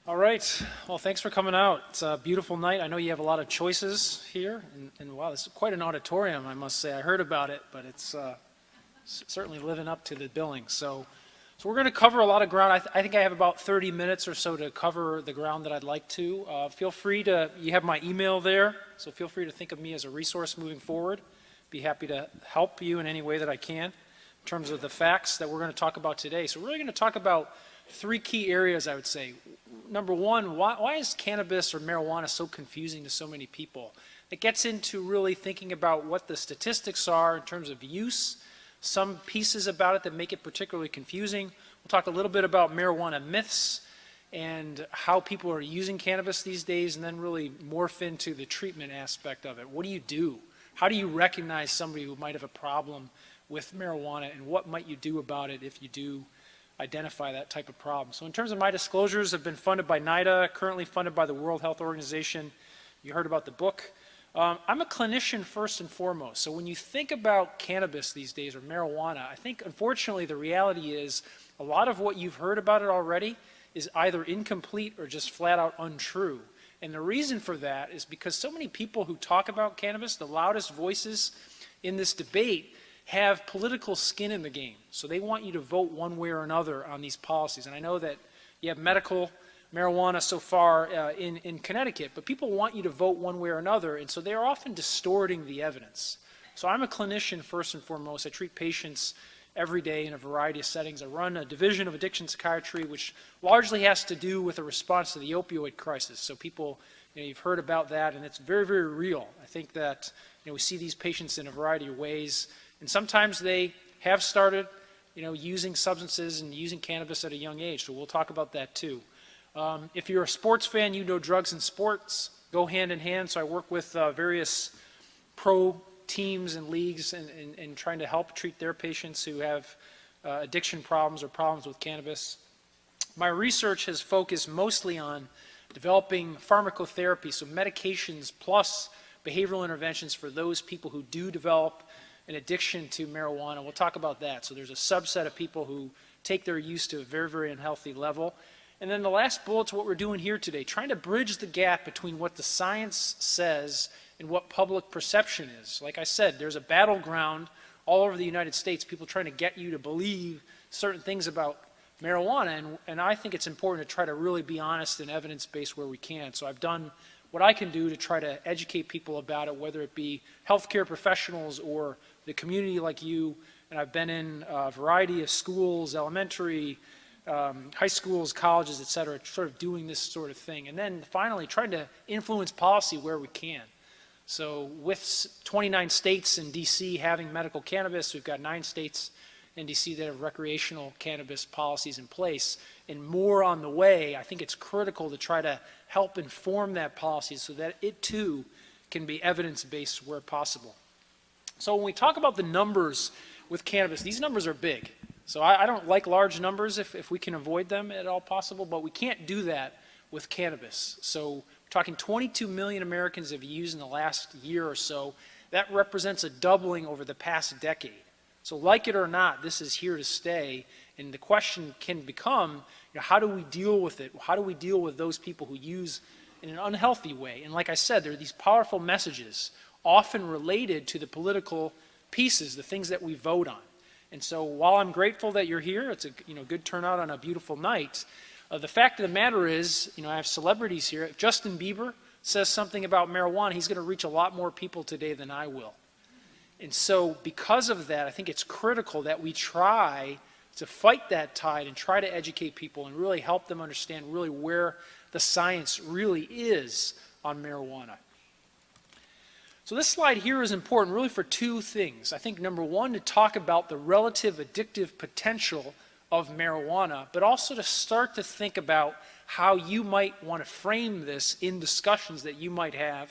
All right. Well, thanks for coming out. It's a beautiful night. I know you have a lot of choices here, and wow, this is quite an auditorium, I must say. I heard about it, but it's certainly living up to the billing. So we're going to cover a lot of ground. I think I have about 30 minutes or so to cover the ground that I'd like to. Feel free to, you have my email there, so feel free to think of me as a resource moving forward. Be happy to help you in any way that I can in terms of the facts that we're going to talk about today. So we're really going to talk about three key areas, I would say. Number one, why is cannabis or marijuana so confusing to so many people? It gets into really thinking about what the statistics are in terms of use, some pieces about it that make it particularly confusing. We'll talk a little bit about marijuana myths and how people are using cannabis these days, and then really morph into the treatment aspect of it. What do you do? How do you recognize somebody who might have a problem with marijuana, and what might you do about it if you do identify that type of problem? So in terms of my disclosures, have been funded by NIDA, currently funded by the World Health Organization. You heard about the book. I'm a clinician first and foremost. So when you think about cannabis these days or marijuana, I think unfortunately the reality is a lot of what you've heard about it already is either incomplete or just flat out untrue. And the reason for that is because so many people who talk about cannabis, the loudest voices in this debate, have political skin in the game. So they want you to vote one way or another on these policies. And I know that you have medical marijuana so far in Connecticut, but people want you to vote one way or another, and so they're often distorting the evidence. So I'm a clinician first and foremost. I treat patients every day in a variety of settings. I run a division of addiction psychiatry, which largely has to do with a response to the opioid crisis. So people, you've heard about that, and it's very, very real. I think that we see these patients in a variety of ways. And sometimes they have started, using substances and using cannabis at a young age. So we'll talk about that too. If you're a sports fan, you know drugs and sports go hand in hand. So I work with various pro teams and leagues and trying to help treat their patients who have addiction problems or problems with cannabis. My research has focused mostly on developing pharmacotherapy, so medications plus behavioral interventions for those people who do develop an addiction to marijuana. We'll talk about that. So there's a subset of people who take their use to a very, very unhealthy level. And then the last bullet's what we're doing here today, trying to bridge the gap between what the science says and what public perception is. Like I said, there's a battleground all over the United States, people trying to get you to believe certain things about marijuana, and I think it's important to try to really be honest and evidence-based where we can. So I've done what I can do to try to educate people about it, whether it be healthcare professionals or the community like you, and I've been in a variety of schools, elementary, high schools, colleges, et cetera, sort of doing this sort of thing. And then finally, trying to influence policy where we can. So with 29 states in DC having medical cannabis, we've got 9 states in DC that have recreational cannabis policies in place, and more on the way. I think it's critical to try to help inform that policy so that it too can be evidence-based where possible. So when we talk about the numbers with cannabis, these numbers are big. So I don't like large numbers if we can avoid them at all possible, but we can't do that with cannabis. So we're talking 22 million Americans have used in the last year or so. That represents a doubling over the past decade. So like it or not, this is here to stay, and the question can become, how do we deal with it? How do we deal with those people who use in an unhealthy way? And like I said, there are these powerful messages, often related to the political pieces, the things that we vote on. And so while I'm grateful that you're here, it's a good turnout on a beautiful night, the fact of the matter is, I have celebrities here. If Justin Bieber says something about marijuana, he's going to reach a lot more people today than I will. And so because of that, I think it's critical that we try to fight that tide and try to educate people and really help them understand really where the science really is on marijuana. So this slide here is important really for two things. I think number one, to talk about the relative addictive potential of marijuana, but also to start to think about how you might want to frame this in discussions that you might have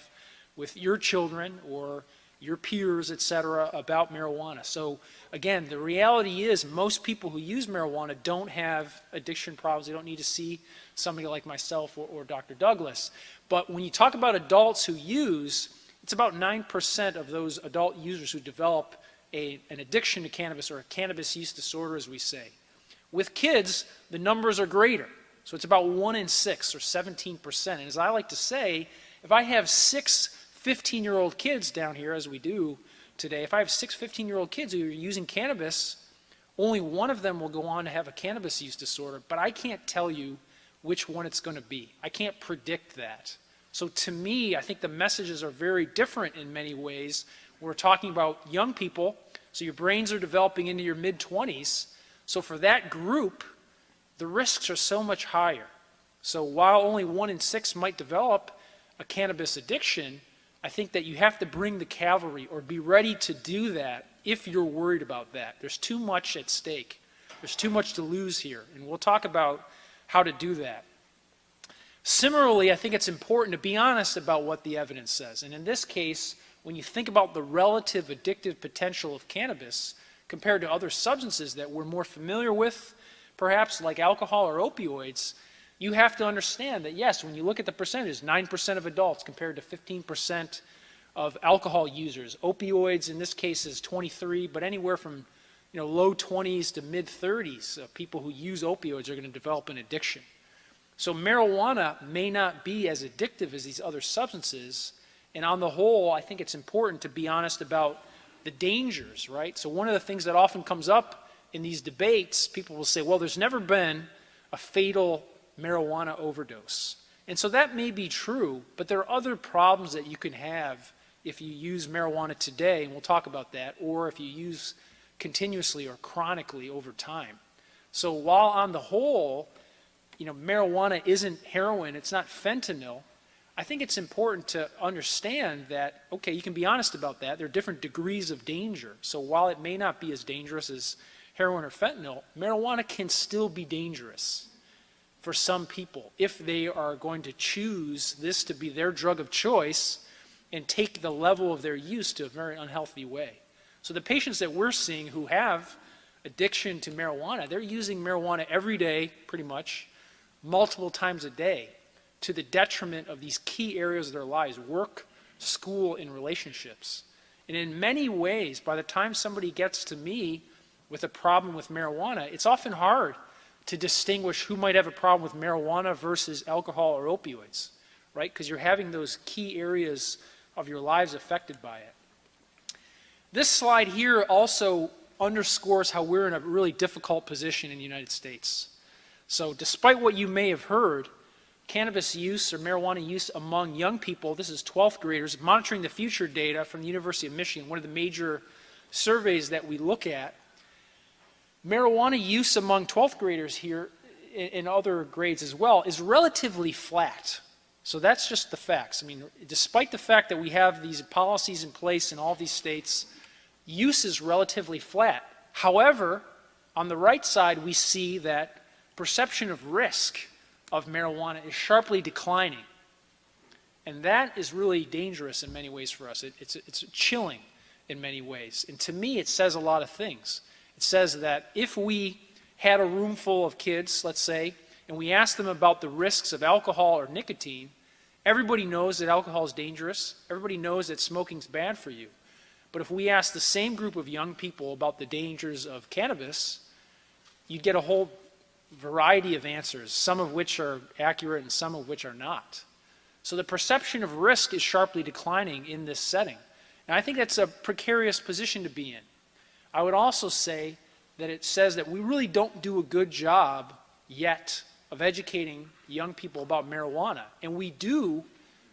with your children or your peers, et cetera, about marijuana. So again, the reality is most people who use marijuana don't have addiction problems. They don't need to see somebody like myself or Dr. Douglas. But when you talk about adults who use, it's about 9% of those adult users who develop an addiction to cannabis or a cannabis use disorder, as we say. With kids, the numbers are greater. So it's about 1 in 6 or 17%. And as I like to say, if I have 6 15-year-old kids down here, as we do today, if I have 6 15-year-old kids who are using cannabis, only one of them will go on to have a cannabis use disorder, but I can't tell you which one it's going to be. I can't predict that. So to me, I think the messages are very different in many ways. We're talking about young people, so your brains are developing into your mid-20s. So for that group, the risks are so much higher. So while only 1 in 6 might develop a cannabis addiction, I think that you have to bring the cavalry or be ready to do that if you're worried about that. There's too much at stake. There's too much to lose here, and we'll talk about how to do that. Similarly, I think it's important to be honest about what the evidence says. And in this case, when you think about the relative addictive potential of cannabis compared to other substances that we're more familiar with, perhaps like alcohol or opioids, you have to understand that, yes, when you look at the percentages, 9% of adults compared to 15% of alcohol users. Opioids, in this case, is 23, but anywhere from low 20s to mid 30s of people who use opioids are going to develop an addiction. So marijuana may not be as addictive as these other substances, and on the whole, I think it's important to be honest about the dangers, right? So one of the things that often comes up in these debates, people will say, well, there's never been a fatal marijuana overdose. And so that may be true, but there are other problems that you can have if you use marijuana today, and we'll talk about that, or if you use continuously or chronically over time. So while on the whole, marijuana isn't heroin, it's not fentanyl, I think it's important to understand that, okay, you can be honest about that. There are different degrees of danger. So while it may not be as dangerous as heroin or fentanyl, marijuana can still be dangerous for some people if they are going to choose this to be their drug of choice and take the level of their use to a very unhealthy way. So the patients that we're seeing who have addiction to marijuana, they're using marijuana every day, pretty much, multiple times a day, to the detriment of these key areas of their lives: work, school, and relationships. And in many ways, by the time somebody gets to me with a problem with marijuana, it's often hard to distinguish who might have a problem with marijuana versus alcohol or opioids, right? Because you're having those key areas of your lives affected by it. This slide here also underscores how we're in a really difficult position in the United States. So despite what you may have heard, cannabis use or marijuana use among young people, this is 12th graders, monitoring the future data from the University of Michigan, one of the major surveys that we look at. Marijuana use among 12th graders here, in other grades as well, is relatively flat. So that's just the facts. I mean, despite the fact that we have these policies in place in all these states, use is relatively flat. However, on the right side, we see that perception of risk of marijuana is sharply declining. And that is really dangerous in many ways for us. It's chilling in many ways. And to me, it says a lot of things. It says that if we had a room full of kids, let's say, and we asked them about the risks of alcohol or nicotine, everybody knows that alcohol is dangerous. Everybody knows that smoking is bad for you. But if we ask the same group of young people about the dangers of cannabis, you'd get a whole variety of answers, some of which are accurate and some of which are not. So the perception of risk is sharply declining in this setting. And I think that's a precarious position to be in. I would also say that it says that we really don't do a good job yet of educating young people about marijuana. And we do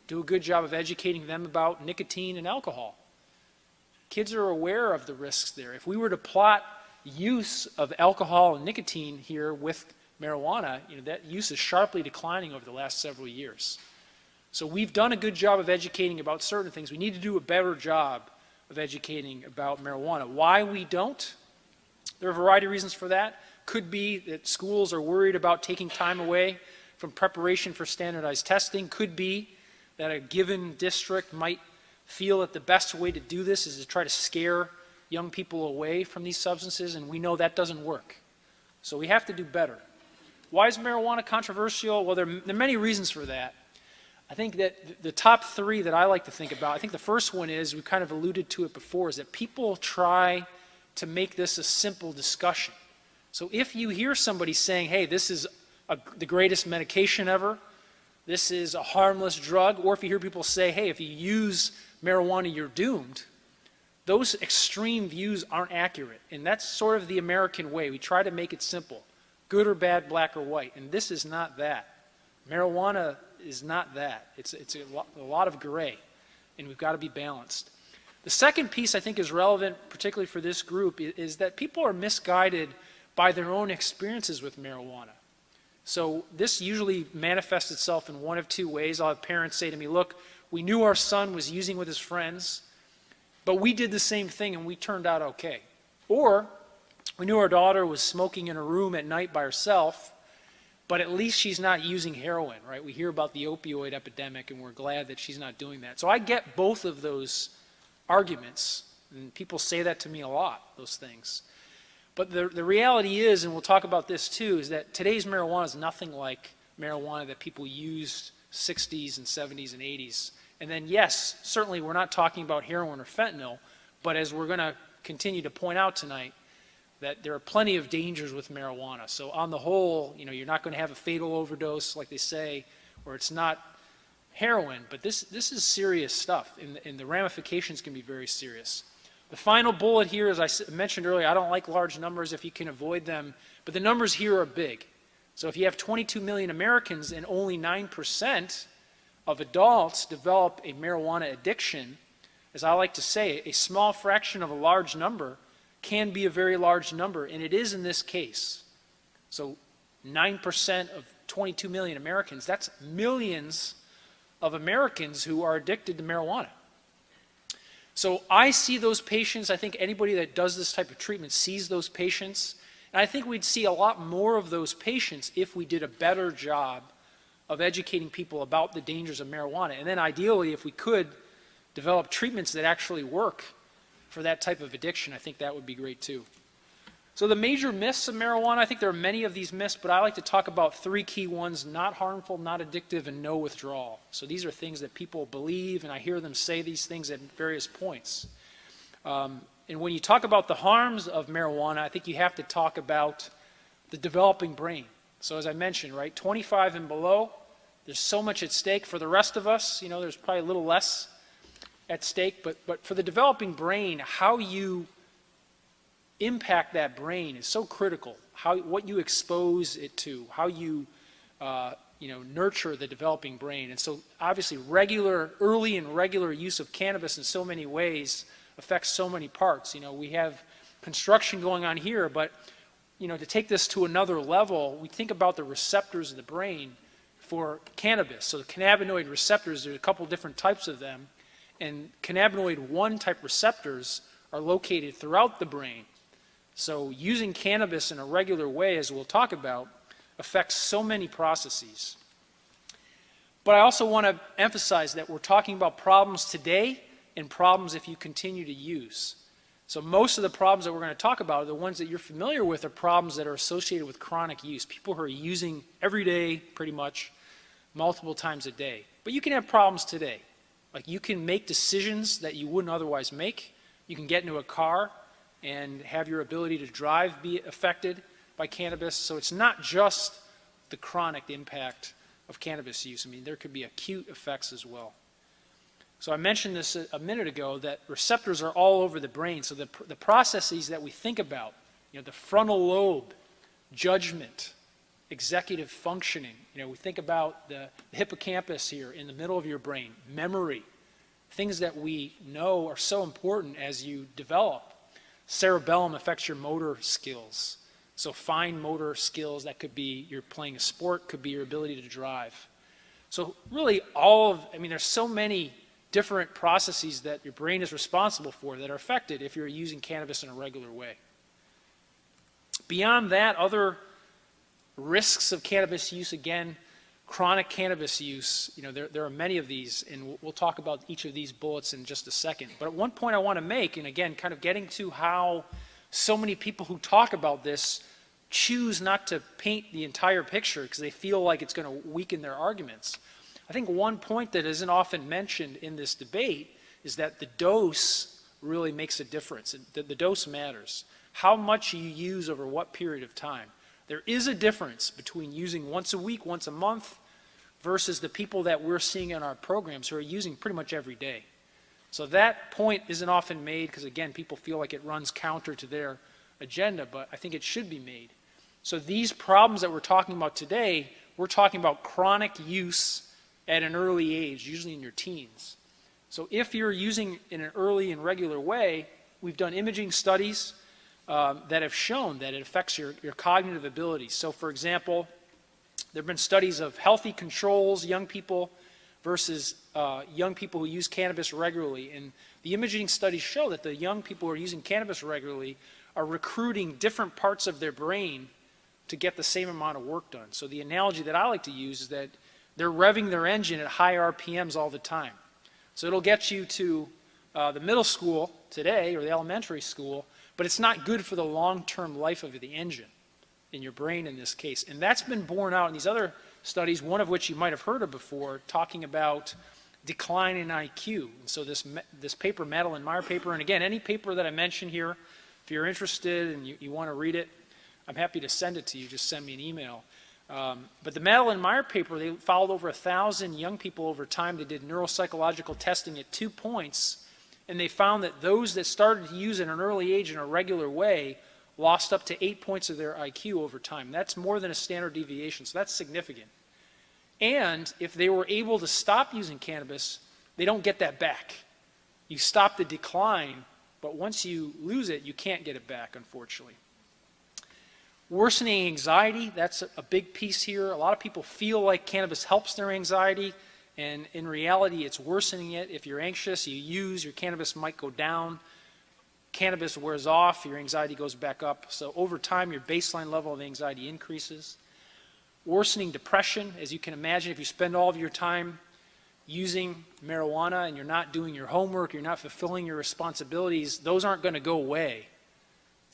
a good job of educating them about nicotine and alcohol. Kids are aware of the risks there. If we were to plot use of alcohol and nicotine here with marijuana, that use is sharply declining over the last several years. So we've done a good job of educating about certain things. We need to do a better job of educating about marijuana. Why we don't? There are a variety of reasons for that. Could be that schools are worried about taking time away from preparation for standardized testing. Could be that a given district might feel that the best way to do this is to try to scare young people away from these substances, and we know that doesn't work. So we have to do better. Why is marijuana controversial? Well, there are many reasons for that. I think that the top three that I like to think about, I think the first one is, we kind of alluded to it before, is that people try to make this a simple discussion. So if you hear somebody saying, hey, this is the greatest medication ever. This is a harmless drug. Or if you hear people say, hey, if you use marijuana, you're doomed, those extreme views aren't accurate. And that's sort of the American way. We try to make it simple. Good or bad, black or white. And this is not that. Marijuana is not that. It's a lot of gray. And we've got to be balanced. The second piece I think is relevant, particularly for this group, is that people are misguided by their own experiences with marijuana. So this usually manifests itself in one of two ways. I'll have parents say to me, look, we knew our son was using with his friends, but we did the same thing and we turned out okay. Or we knew our daughter was smoking in a room at night by herself, but at least she's not using heroin, right? We hear about the opioid epidemic and we're glad that she's not doing that. So I get both of those arguments, and people say that to me a lot, those things. But the reality is, and we'll talk about this too, is that today's marijuana is nothing like marijuana that people used 60s and 70s and 80s. And then yes, certainly we're not talking about heroin or fentanyl, but as we're going to continue to point out tonight, that there are plenty of dangers with marijuana. So on the whole, you're not going to have a fatal overdose like they say, or it's not heroin, but this is serious stuff, and the ramifications can be very serious. The final bullet here, as I mentioned earlier, I don't like large numbers if you can avoid them, but the numbers here are big. So if you have 22 million Americans and only 9% of adults develop a marijuana addiction, as I like to say, a small fraction of a large number can be a very large number, and it is in this case. So 9% of 22 million Americans, that's millions of Americans who are addicted to marijuana. So I see those patients. I think anybody that does this type of treatment sees those patients. And I think we'd see a lot more of those patients if we did a better job of educating people about the dangers of marijuana. And then ideally, if we could develop treatments that actually work for that type of addiction, I think that would be great too. So the major myths of marijuana, I think there are many of these myths, but I like to talk about three key ones: not harmful, not addictive, and no withdrawal. So these are things that people believe, and I hear them say these things at various points. And when you talk about the harms of marijuana, I think you have to talk about the developing brain. So as I mentioned, right, 25 and below, there's so much at stake. For the rest of us, there's probably a little less at stake, but for the developing brain, how you impact that brain is so critical. What you expose it to, how you nurture the developing brain. And so obviously early and regular use of cannabis in so many ways affects so many parts. We have construction going on here, but to take this to another level, we think about the receptors of the brain for cannabis. So the cannabinoid receptors, there's a couple different types of them, and cannabinoid 1 type receptors are located throughout the brain. So using cannabis in a regular way, as we'll talk about, affects so many processes. But I also want to emphasize that we're talking about problems today and problems if you continue to use. So most of the problems that we're going to talk about, the ones that you're familiar with, are problems that are associated with chronic use. People who are using every day, pretty much, multiple times a day. But you can have problems today. Like you can make decisions that you wouldn't otherwise make. You can get into a car and have your ability to drive be affected by cannabis. So it's not just the chronic impact of cannabis use. I mean, there could be acute effects as well. So I mentioned this a minute ago, that receptors are all over the brain. So the processes that we think about, the frontal lobe, judgment, executive functioning, we think about the hippocampus here in the middle of your brain, memory, things that we know are so important as you develop. Cerebellum affects your motor skills. So fine motor skills, that could be you're playing a sport, could be your ability to drive. So really there's so many different processes that your brain is responsible for that are affected if you're using cannabis in a regular way. Beyond that, other risks of cannabis use, again, chronic cannabis use, there are many of these, and we'll talk about each of these bullets in just a second. But one point I want to make, and again, kind of getting to how so many people who talk about this choose not to paint the entire picture because they feel like it's going to weaken their arguments. I think one point that isn't often mentioned in this debate is that the dose really makes a difference. The dose matters. How much you use over what period of time. There is a difference between using once a week, once a month, versus the people that we're seeing in our programs who are using pretty much every day. So that point isn't often made because, again, people feel like it runs counter to their agenda, but I think it should be made. So these problems that we're talking about today, we're talking about chronic use at an early age, usually in your teens. So if you're using in an early and regular way, we've done imaging studies that have shown that it affects your cognitive abilities. So for example, there have been studies of healthy controls, young people versus young people who use cannabis regularly. And the imaging studies show that the young people who are using cannabis regularly are recruiting different parts of their brain to get the same amount of work done. So the analogy that I like to use is that they're revving their engine at high RPMs all the time. So it'll get you to the middle school today or the elementary school, but it's not good for the long-term life of the engine in your brain in this case. And that's been borne out in these other studies, one of which you might have heard of before, talking about decline in IQ. And so this paper, Madeline Meyer paper, and again, any paper that I mention here, if you're interested and you want to read it, I'm happy to send it to you. Just send me an email. But the Madeline Meyer paper, they followed over 1,000 young people over time. They did neuropsychological testing at 2 points, and they found that those that started to use it at an early age in a regular way lost up to 8 points of their IQ over time. That's more than a standard deviation, so that's significant. And if they were able to stop using cannabis, they don't get that back. You stop the decline, but once you lose it, you can't get it back, unfortunately. Worsening anxiety, that's a big piece here. A lot of people feel like cannabis helps their anxiety, and in reality, it's worsening it. If you're anxious, you use, your cannabis might go down. Cannabis wears off, your anxiety goes back up. So over time, your baseline level of anxiety increases. Worsening depression, as you can imagine, if you spend all of your time using marijuana and you're not doing your homework, you're not fulfilling your responsibilities, those aren't going to go away.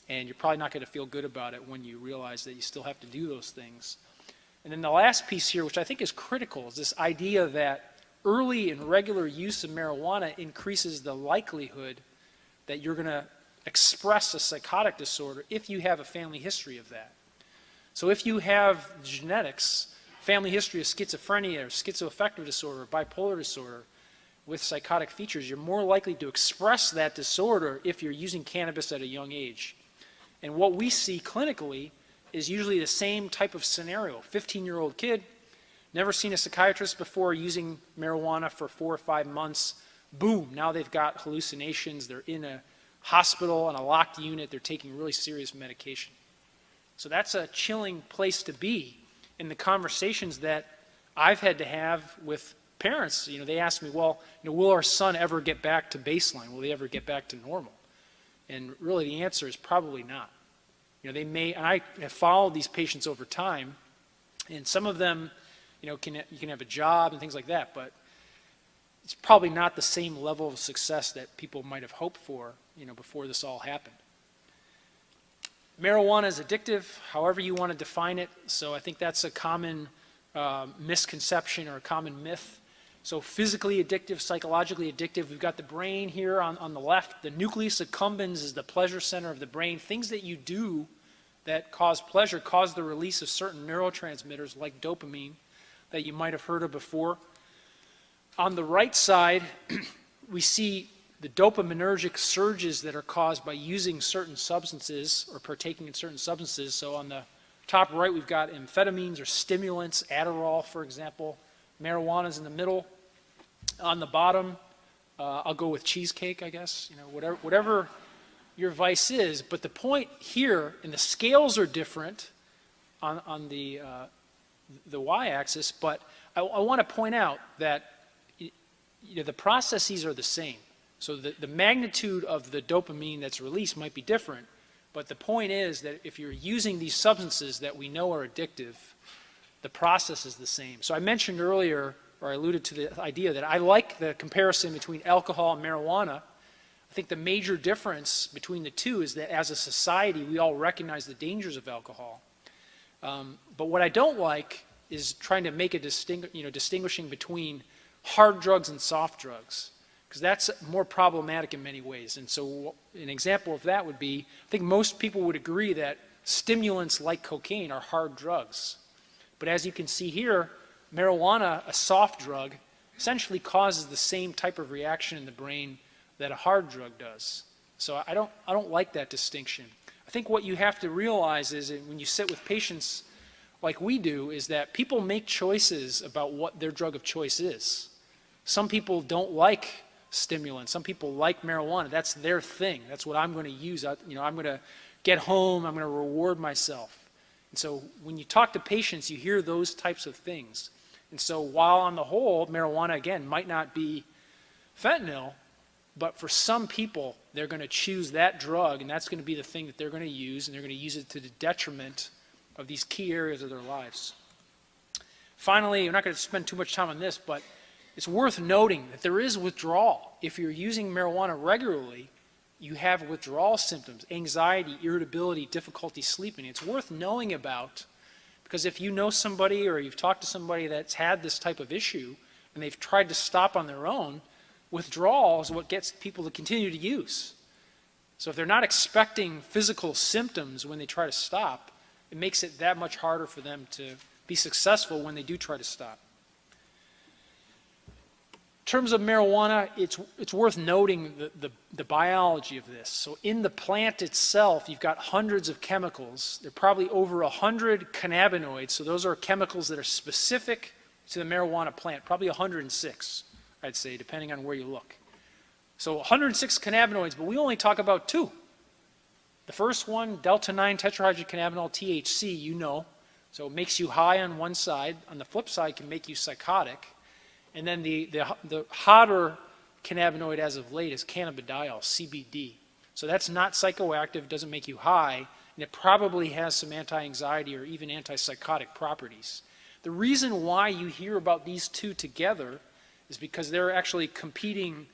And you're probably not going to feel good about it when you realize that you still have to do those things. And then the last piece here, which I think is critical, is this idea that early and regular use of marijuana increases the likelihood that you're going to express a psychotic disorder if you have a family history of that. So if you have genetics, family history of schizophrenia or schizoaffective disorder or bipolar disorder with psychotic features, you're more likely to express that disorder if you're using cannabis at a young age. And what we see clinically is usually the same type of scenario. 15-year-old kid, never seen a psychiatrist before, using marijuana for 4 or 5 months. Boom, now they've got hallucinations. They're in a hospital, on a locked unit. They're taking really serious medication. So that's a chilling place to be in the conversations that I've had to have with parents. You know, they ask me, well, will our son ever get back to baseline? Will they ever get back to normal? And really the answer is probably not. They may, and I have followed these patients over time, and some of them, you can have a job and things like that, but it's probably not the same level of success that people might have hoped for, before this all happened. Marijuana is addictive, however you want to define it, so I think that's a common misconception or a common myth. So physically addictive, psychologically addictive. We've got the brain here on the left. The nucleus accumbens is the pleasure center of the brain. Things that you do that cause pleasure cause the release of certain neurotransmitters like dopamine that you might have heard of before. On the right side, we see the dopaminergic surges that are caused by using certain substances or partaking in certain substances. So on the top right, we've got amphetamines or stimulants, Adderall, for example. Marijuana's in the middle. On the bottom, I'll go with cheesecake, I guess, whatever your vice is. But the point here, and the scales are different on the y-axis, but I want to point out that the processes are the same. So the magnitude of the dopamine that's released might be different, but the point is that if you're using these substances that we know are addictive, the process is the same. So I mentioned earlier, or I alluded to the idea that I like the comparison between alcohol and marijuana. I think the major difference between the two is that as a society, we all recognize the dangers of alcohol. But what I don't like is trying to make a distinguishing between hard drugs and soft drugs, because that's more problematic in many ways. And so an example of that would be, I think most people would agree that Stimulants like cocaine are hard drugs. But as you can see here, marijuana, a soft drug, essentially causes the same type of reaction in the brain that a hard drug does. So I don't like that distinction. I think what you have to realize is that when you sit with patients like we do, is that people make choices about what their drug of choice is. Some people don't like stimulants. Some people like marijuana. That's their thing. That's what I'm going to use. I'm going to get home. I'm going to reward myself. And so when you talk to patients, you hear those types of things. And so while on the whole, marijuana, again, might not be fentanyl, but for some people, they're going to choose that drug, and that's going to be the thing that they're going to use, and they're going to use it to the detriment of these key areas of their lives. Finally, I'm not going to spend too much time on this, but it's worth noting that there is withdrawal. If you're using marijuana regularly, you have withdrawal symptoms, anxiety, irritability, difficulty sleeping. It's worth knowing about, because if you know somebody or you've talked to somebody that's had this type of issue and they've tried to stop on their own, withdrawal is what gets people to continue to use. So if they're not expecting physical symptoms when they try to stop, it makes it that much harder for them to be successful when they do try to stop. In terms of marijuana, it's worth noting the biology of this. So in the plant itself, you've got hundreds of chemicals. There are probably over 100 cannabinoids. So those are chemicals that are specific to the marijuana plant, probably 106, I'd say, depending on where you look. So 106 cannabinoids, but we only talk about 2. The first one, delta-9 tetrahydrocannabinol, THC, you know. So it makes you high on one side. On the flip side, can make you psychotic. And then the hotter cannabinoid as of late is cannabidiol, CBD. So that's not psychoactive, doesn't make you high, and it probably has some anti-anxiety or even antipsychotic properties. The reason why you hear about these two together is because they're actually competing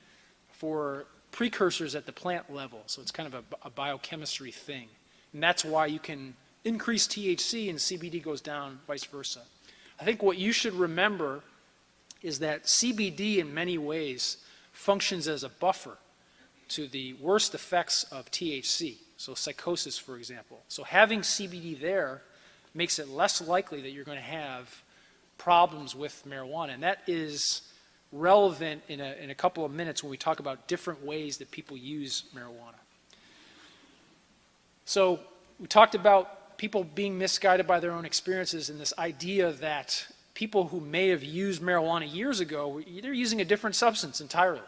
for precursors at the plant level. So it's kind of a biochemistry thing. And that's why you can increase THC and CBD goes down, vice versa. I think what you should remember is that CBD in many ways functions as a buffer to the worst effects of THC, so psychosis, for example. So having CBD there makes it less likely that you're going to have problems with marijuana, and that is relevant in a couple of minutes when we talk about different ways that people use marijuana. So we talked about people being misguided by their own experiences and this idea that people who may have used marijuana years ago, they're using a different substance entirely.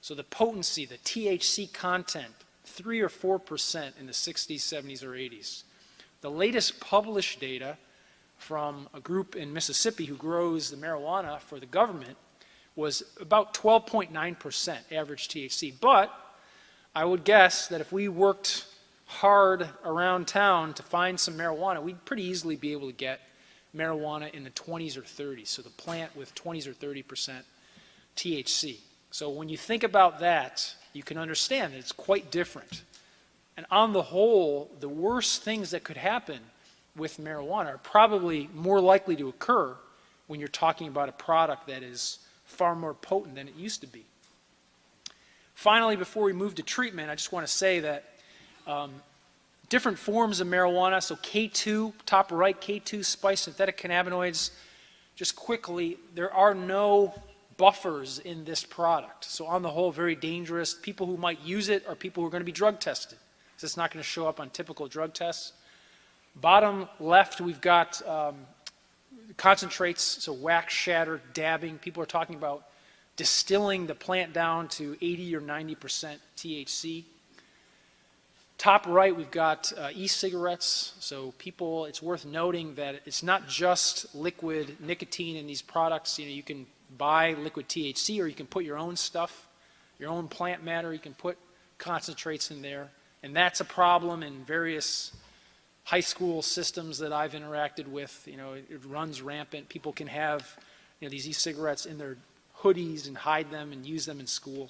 So the potency, the THC content, 3 or 4% in the 60s, 70s, or 80s. The latest published data from a group in Mississippi who grows the marijuana for the government was about 12.9% average THC. But I would guess that if we worked hard around town to find some marijuana, we'd pretty easily be able to get marijuana in the 20s or 30s, so the plant with 20s or 30% THC. So when you think about that, you can understand that it's quite different. And on the whole, the worst things that could happen with marijuana are probably more likely to occur when you're talking about a product that is far more potent than it used to be. Finally, before we move to treatment, I just want to say that different forms of marijuana, so K2, top right, K2 spice synthetic cannabinoids, just quickly, there are no buffers in this product. So on the whole, very dangerous. People who might use it are people who are going to be drug tested. So it's not going to show up on typical drug tests. Bottom left, we've got concentrates, so wax, shatter, dabbing. People are talking about distilling the plant down to 80 or 90% THC. Top right, we've got e-cigarettes. So people, it's worth noting that it's not just liquid nicotine in these products. You know, you can buy liquid THC or you can put your own stuff, your own plant matter. You can put concentrates in there. And that's a problem in various high school systems that I've interacted with. You know, it runs rampant. People can have, you know, these e-cigarettes in their hoodies and hide them and use them in school.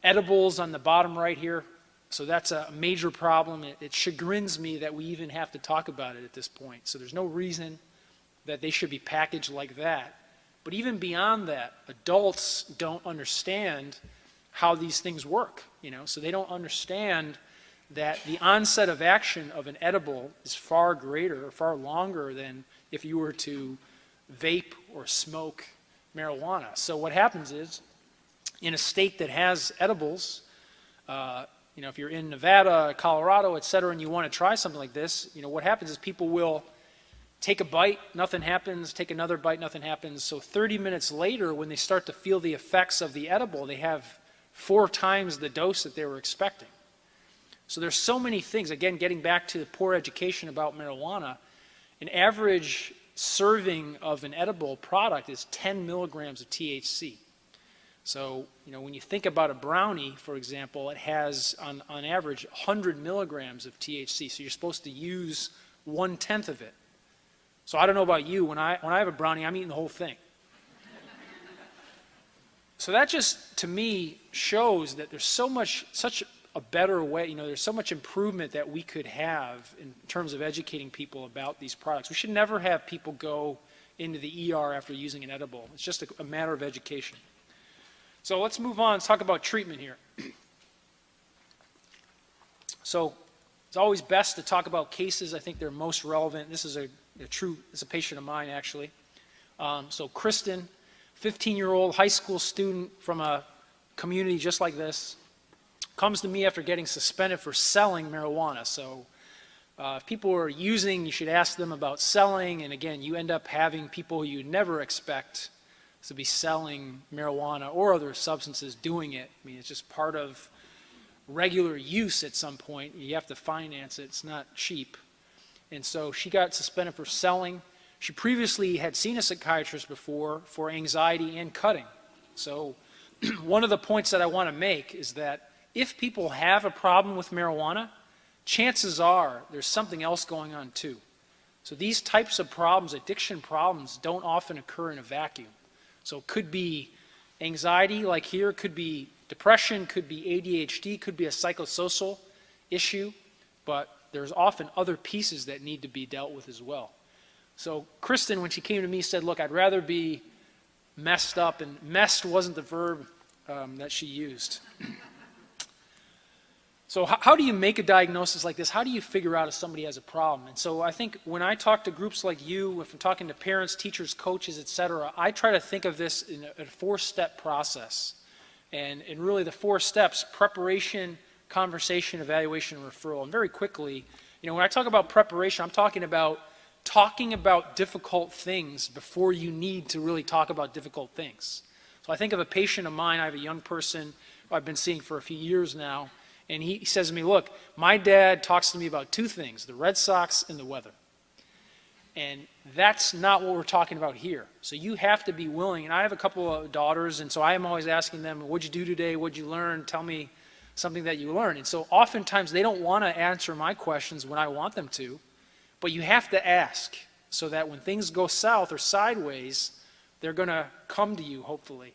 Edibles on the bottom right here. So that's a major problem. It chagrins me that we even have to talk about it at this point. So there's no reason that they should be packaged like that. But even beyond that, adults don't understand how these things work, you know. So they don't understand that the onset of action of an edible is far greater, or far longer than if you were to vape or smoke marijuana. So what happens is, in a state that has edibles, if you're in Nevada, Colorado, et cetera, and you want to try something like this, what happens is people will take a bite, nothing happens, take another bite, nothing happens. So 30 minutes later, when they start to feel the effects of the edible, they have 4 times the dose that they were expecting. So there's so many things. Again, getting back to the poor education about marijuana, an average serving of an edible product is 10 milligrams of THC. So, when you think about a brownie, for example, it has, on average, 100 milligrams of THC. So you're supposed to use 1/10 of it. So I don't know about you, when I have a brownie, I'm eating the whole thing. So that just, to me, shows that there's such a better way, there's so much improvement that we could have in terms of educating people about these products. We should never have people go into the ER after using an edible. It's just a matter of education. So let's move on. Let's talk about treatment here. So it's always best to talk about cases. I think they're most relevant. This is it's a patient of mine, actually. So Kristen, 15-year-old high school student from a community just like this, comes to me after getting suspended for selling marijuana. So if people are using, you should ask them about selling. And again, you end up having people you'd never expect to be selling marijuana or other substances doing it. I mean, it's just part of regular use at some point. You have to finance it. It's not cheap. And so she got suspended for selling. She previously had seen a psychiatrist before for anxiety and cutting. So one of the points that I want to make is that if people have a problem with marijuana, chances are there's something else going on too. So these types of problems, addiction problems, don't often occur in a vacuum. So it could be anxiety, like here, could be depression, could be ADHD, could be a psychosocial issue, but there's often other pieces that need to be dealt with as well. So Kristen, when she came to me, said, look, I'd rather be messed up, and messed wasn't the verb that she used. So how do you make a diagnosis like this? How do you figure out if somebody has a problem? And so I think when I talk to groups like you, if I'm talking to parents, teachers, coaches, et cetera, I try to think of this in a 4-step process. And really the 4 steps: preparation, conversation, evaluation, and referral. And very quickly, when I talk about preparation, I'm talking about difficult things before you need to really talk about difficult things. So I think of a patient of mine. I have a young person who I've been seeing for a few years now. And he says to me, look, my dad talks to me about 2 things, the Red Sox and the weather. And that's not what we're talking about here. So you have to be willing. And I have a couple of daughters, and so I am always asking them, what'd you do today? What'd you learn? Tell me something that you learned. And so oftentimes they don't want to answer my questions when I want them to, but you have to ask so that when things go south or sideways, they're going to come to you, hopefully.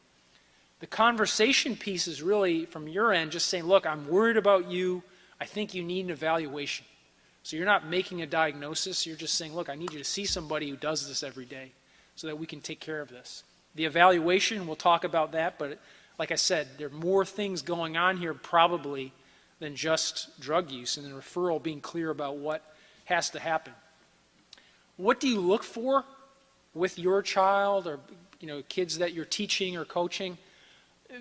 The conversation piece is really from your end just saying, look, I'm worried about you. I think you need an evaluation. So you're not making a diagnosis. You're just saying, look, I need you to see somebody who does this every day so that we can take care of this. The evaluation, we'll talk about that, but like I said, there are more things going on here probably than just drug use, and the referral being clear about what has to happen. What do you look for with your child or kids that you're teaching or coaching?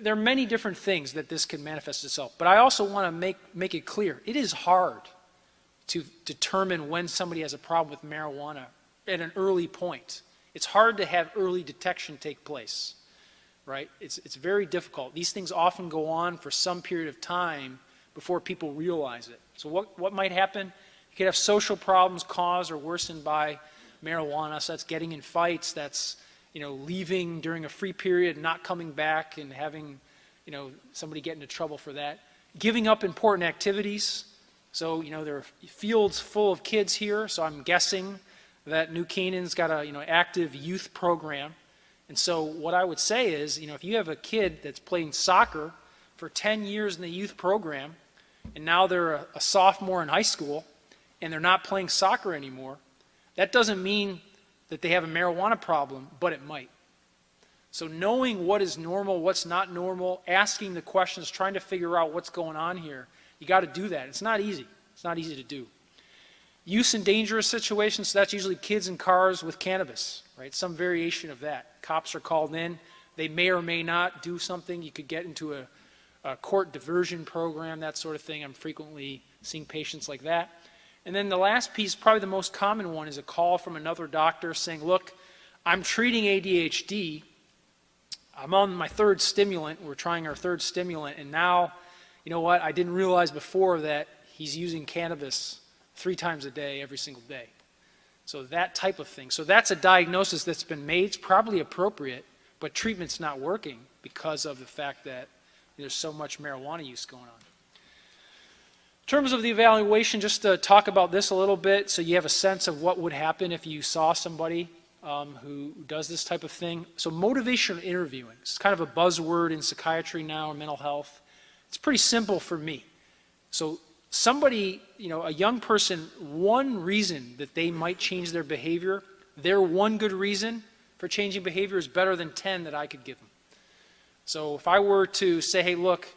There are many different things that this can manifest itself, but I also want to make it clear. It is hard to determine when somebody has a problem with marijuana at an early point. It's hard to have early detection take place, right? It's very difficult. These things often go on for some period of time before people realize it. So what might happen? You could have social problems caused or worsened by marijuana. So that's getting in fights, that's leaving during a free period, not coming back, and having, somebody get into trouble for that. Giving up important activities. So, there are fields full of kids here, so I'm guessing that New Canaan's got a, active youth program. And so what I would say is, if you have a kid that's playing soccer for 10 years in the youth program, and now they're a sophomore in high school, and they're not playing soccer anymore, that doesn't mean that they have a marijuana problem, but it might. So knowing what is normal, what's not normal, asking the questions, trying to figure out what's going on here, You got to do that. It's not easy. It's not easy to do. Use in dangerous situations, so that's usually kids in cars with cannabis, right? Some variation of that. Cops are called in. They may or may not do something. You could get into a court diversion program, that sort of thing. I'm frequently seeing patients like that. And then the last piece, probably the most common one, is a call from another doctor saying, look, I'm treating ADHD. I'm on my third stimulant. We're trying our third stimulant. And now, you know what? I didn't realize before that he's using cannabis 3 times a day, every single day. So that type of thing. So that's a diagnosis that's been made. It's probably appropriate, but treatment's not working because of the fact that there's so much marijuana use going on. In terms of the evaluation, just to talk about this a little bit so you have a sense of what would happen if you saw somebody who does this type of thing. So motivational interviewing, it's kind of a buzzword in psychiatry now and mental health. It's pretty simple for me. So somebody, a young person, one reason that they might change their behavior, their one good reason for changing behavior is better than 10 that I could give them. So if I were to say, hey, look,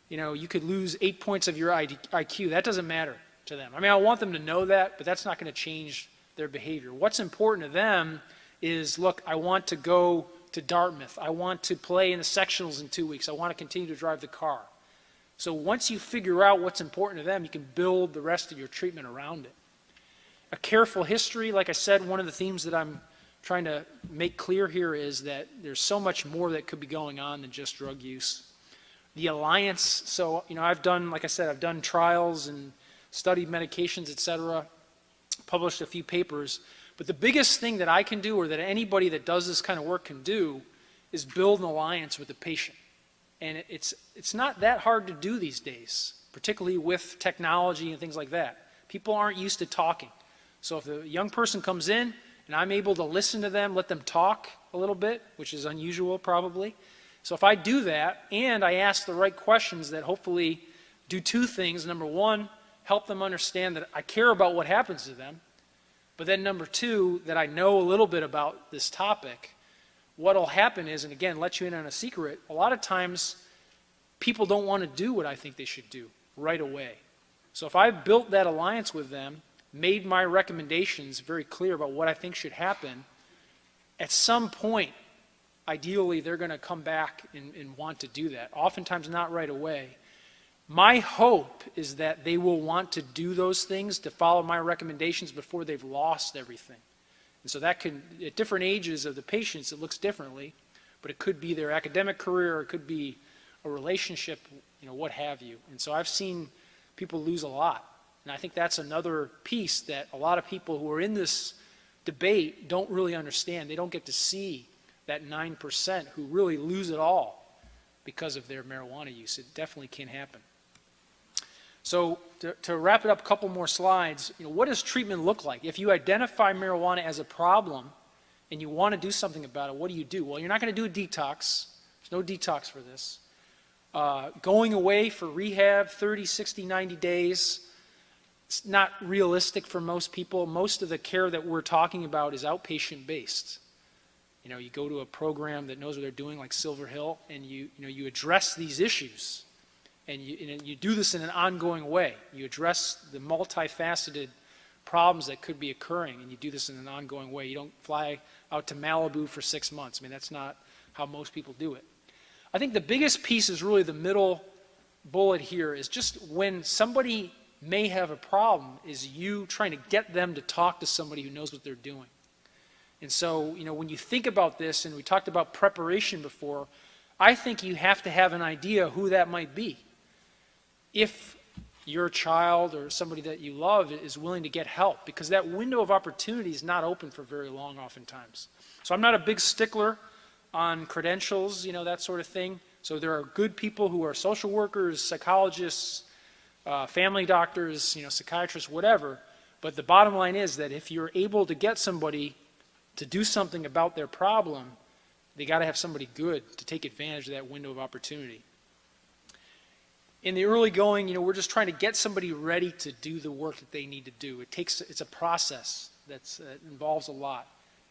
you could lose 8 points of your IQ, that doesn't matter to them. I mean, I want them to know that, but that's not going to change their behavior. What's important to them is, look, I want to go to Dartmouth. I want to play in the sectionals in 2 weeks. I want to continue to drive the car. So once you figure out what's important to them, you can build the rest of your treatment around it. A careful history, like I said, one of the themes that I'm trying to make clear here is that there's so much more that could be going on than just drug use. The alliance, so I've done, like I said, I've done trials and studied medications, etc., published a few papers, but the biggest thing that I can do, or that anybody that does this kind of work can do, is build an alliance with the patient. And it's not that hard to do these days, particularly with technology and things like that. People aren't used to talking. So if a young person comes in and I'm able to listen to them, let them talk a little bit, which is unusual probably. So if I do that and I ask the right questions that hopefully do 2 things. Number 1, help them understand that I care about what happens to them. But then number 2, that I know a little bit about this topic. What'll happen is, and again, let you in on a secret, a lot of times people don't want to do what I think they should do right away. So if I built that alliance with them, made my recommendations very clear about what I think should happen, at some point, ideally, they're going to come back and want to do that. Oftentimes not right away. My hope is that they will want to do those things to follow my recommendations before they've lost everything. And so that can, at different ages of the patients, it looks differently, but it could be their academic career, or it could be a relationship, what have you. And so I've seen people lose a lot. And I think that's another piece that a lot of people who are in this debate don't really understand. They don't get to see that 9% who really lose it all because of their marijuana use. It definitely can happen. So to wrap it up, a couple more slides. What does treatment look like? If you identify marijuana as a problem and you want to do something about it, what do? Well, you're not going to do a detox. There's no detox for this. Going away for rehab, 30, 60, 90 days. It's not realistic for most people. Most of the care that we're talking about is outpatient based. You go to a program that knows what they're doing, like Silver Hill, and you address these issues. And you do this in an ongoing way. You address the multifaceted problems that could be occurring, and you do this in an ongoing way. You don't fly out to Malibu for 6 months. I mean, that's not how most people do it. I think the biggest piece is really the middle bullet here, is just when somebody may have a problem, is you trying to get them to talk to somebody who knows what they're doing. And so, when you think about this, and we talked about preparation before, I think you have to have an idea who that might be. If your child or somebody that you love is willing to get help, because that window of opportunity is not open for very long oftentimes. So I'm not a big stickler on credentials, that sort of thing. So there are good people who are social workers, psychologists, family doctors, psychiatrists, whatever. But the bottom line is that if you're able to get somebody to do something about their problem, they got to have somebody good to take advantage of that window of opportunity. In the early going, we're just trying to get somebody ready to do the work that they need to do. It's a process that involves a lot.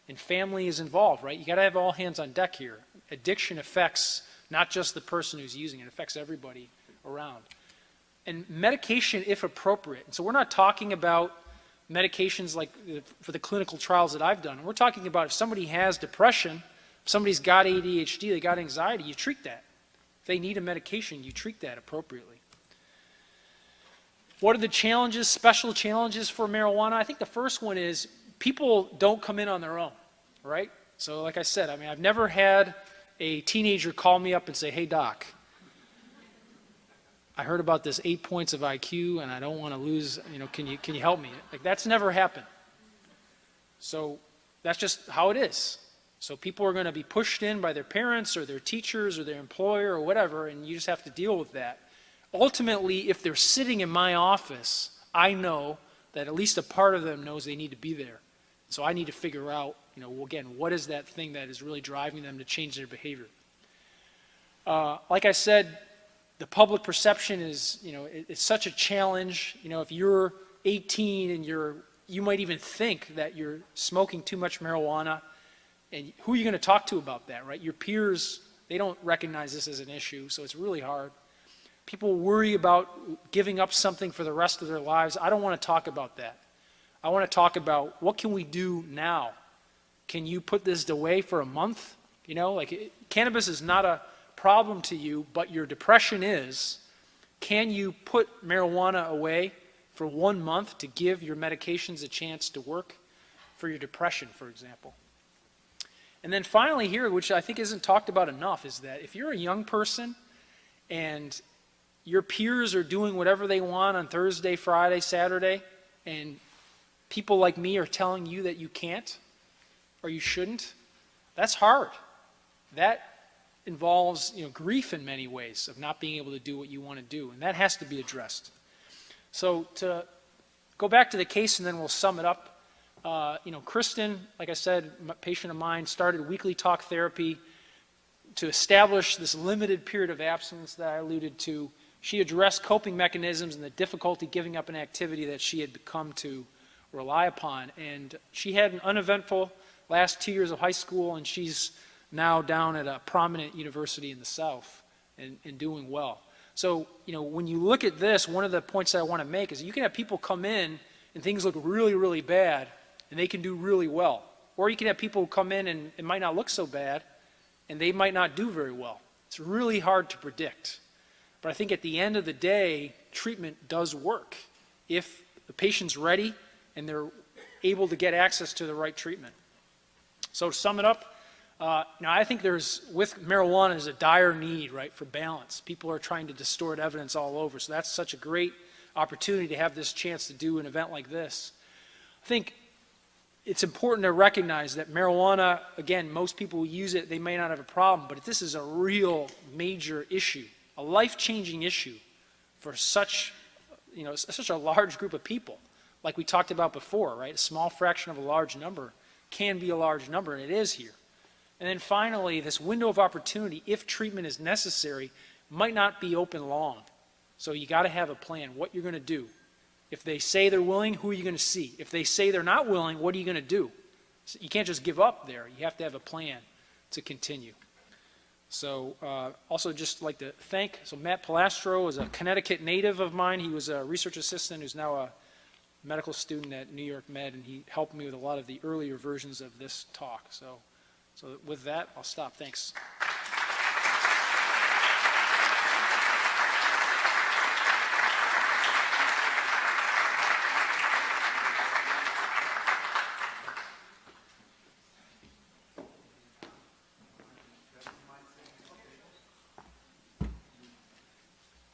And family is involved, right? You got to have all hands on deck here. Addiction affects not just the person who's using it, it affects everybody around. and medication if appropriate. And so we're not talking about medications like for the clinical trials that I've done. We're talking about if somebody has depression, if somebody's got ADHD, they got anxiety, you treat that. If they need a medication, you treat that appropriately. What are the challenges, special challenges for marijuana? I think the first one is people don't come in on their own, right? So like I said, I mean, I've never had a teenager call me up and say, hey, doc, I heard about this 8 points of IQ and I don't want to lose, can you help me? Like, that's never happened. So that's just how it is. So people are going to be pushed in by their parents or their teachers or their employer or whatever, and you just have to deal with that. Ultimately, if they're sitting in my office, I know that at least a part of them knows they need to be there. So I need to figure out, again, what is that thing that is really driving them to change their behavior? Like I said, the public perception is, it's such a challenge. If you're 18 and you might even think that you're smoking too much marijuana, and who are you going to talk to about that, right? Your peers, they don't recognize this as an issue, so it's really hard. People worry about giving up something for the rest of their lives. I don't want to talk about that. I want to talk about what can we do now? Can you put this away for a month? Cannabis is not a problem to you, but your depression is. Can you put marijuana away for 1 month to give your medications a chance to work for your depression, for example? And then finally here, which I think isn't talked about enough, is that if you're a young person and your peers are doing whatever they want on Thursday, Friday, Saturday, and people like me are telling you that you can't or you shouldn't, that's hard. That involves grief in many ways of not being able to do what you want to do, and that has to be addressed. So to go back to the case and then we'll sum it up, Kristen, like I said, a patient of mine, started weekly talk therapy to establish this limited period of abstinence that I alluded to. She addressed coping mechanisms and the difficulty giving up an activity that she had become to rely upon. And she had an uneventful last 2 years of high school, and she's now down at a prominent university in the South and doing well. So, when you look at this, one of the points that I want to make is you can have people come in and things look really, really bad, and they can do really well. Or you can have people come in and it might not look so bad, and they might not do very well. It's really hard to predict. But I think at the end of the day, treatment does work if the patient's ready and they're able to get access to the right treatment. So to sum it up, I think with marijuana, there's a dire need, right, for balance. People are trying to distort evidence all over. So that's such a great opportunity to have this chance to do an event like this. I think it's important to recognize that marijuana, again, most people who use it, they may not have a problem, but this is a real major issue, a life-changing issue for such a large group of people. Like we talked about before, right? A small fraction of a large number can be a large number, and it is here. And then finally, this window of opportunity, if treatment is necessary, might not be open long. So you got to have a plan, what you're going to do. If they say they're willing, who are you going to see? If they say they're not willing, what are you going to do? So you can't just give up there. You have to have a plan to continue. So also just like to thank, Matt Palastro is a Connecticut native of mine. He was a research assistant who's now a medical student at New York Med, and he helped me with a lot of the earlier versions of this talk. So with that, I'll stop. Thanks.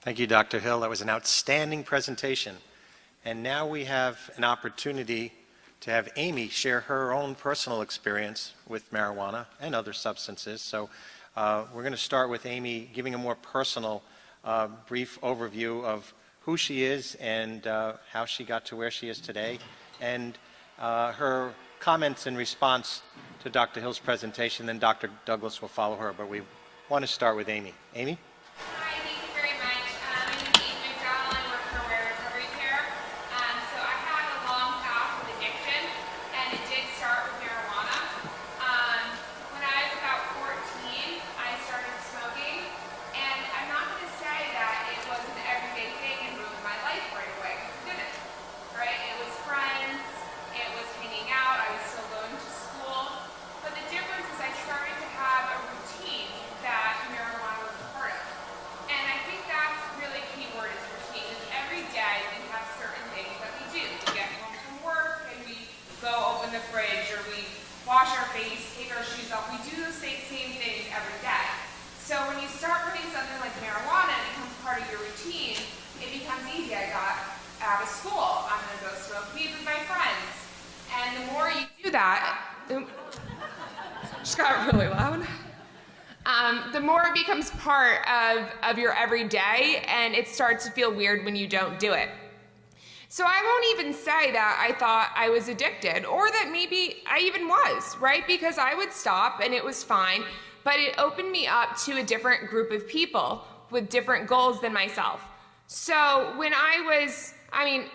Thank you, Dr. Hill. That was an outstanding presentation. And now we have an opportunity to have Amy share her own personal experience with marijuana and other substances. So we're going to start with Amy giving a more personal, brief overview of who she is and how she got to where she is today, and her comments in response to Dr. Hill's presentation. Then Dr. Douglas will follow her, but we want to start with Amy. Amy? Hi, thank you very much. My name is Amy McDowell. I work for Aware Recovery Care. So I have a long path with addiction, and it did start with marijuana. When I was about 14, I started smoking, and I'm not going to say that it was an everyday thing and really open the fridge, or we wash our face, take our shoes off. We do those same things every day. So when you start putting something like marijuana, it becomes part of your routine, it becomes easy. I got out of school, I'm gonna go smoke weed with my friends. And the more you do that, just got really loud. The more it becomes part of your everyday, and it starts to feel weird when you don't do it. So I won't even say that I thought I was addicted, or that maybe I even was, right? Because I would stop and it was fine, but it opened me up to a different group of people with different goals than myself. So when I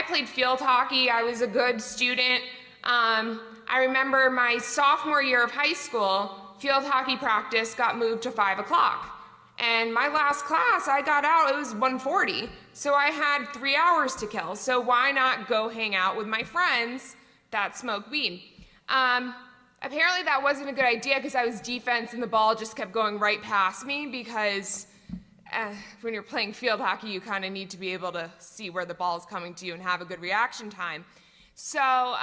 played field hockey, I was a good student. I remember my sophomore year of high school, field hockey practice got moved to 5 o'clock. And my last class, I got out, it was 1:40. So I had 3 hours to kill. So why not go hang out with my friends that smoke weed? Apparently that wasn't a good idea because I was defense and the ball just kept going right past me, because when you're playing field hockey, you kind of need to be able to see where the ball is coming to you and have a good reaction time. So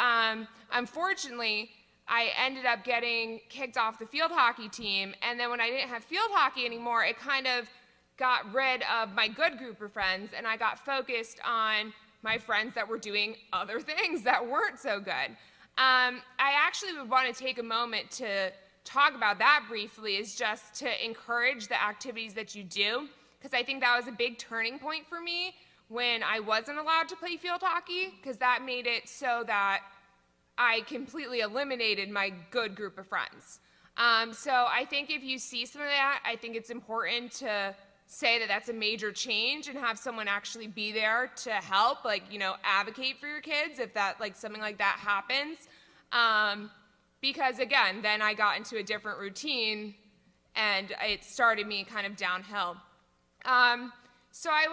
unfortunately, I ended up getting kicked off the field hockey team, and then when I didn't have field hockey anymore, it kind of got rid of my good group of friends, and I got focused on my friends that were doing other things that weren't so good. I actually would want to take a moment to talk about that briefly, is just to encourage the activities that you do, because I think that was a big turning point for me when I wasn't allowed to play field hockey, because that made it so that I completely eliminated my good group of friends. So I think if you see some of that, I think it's important to say that that's a major change and have someone actually be there to help, advocate for your kids if that, something like that happens. Because again, then I got into a different routine and it started me kind of downhill. So I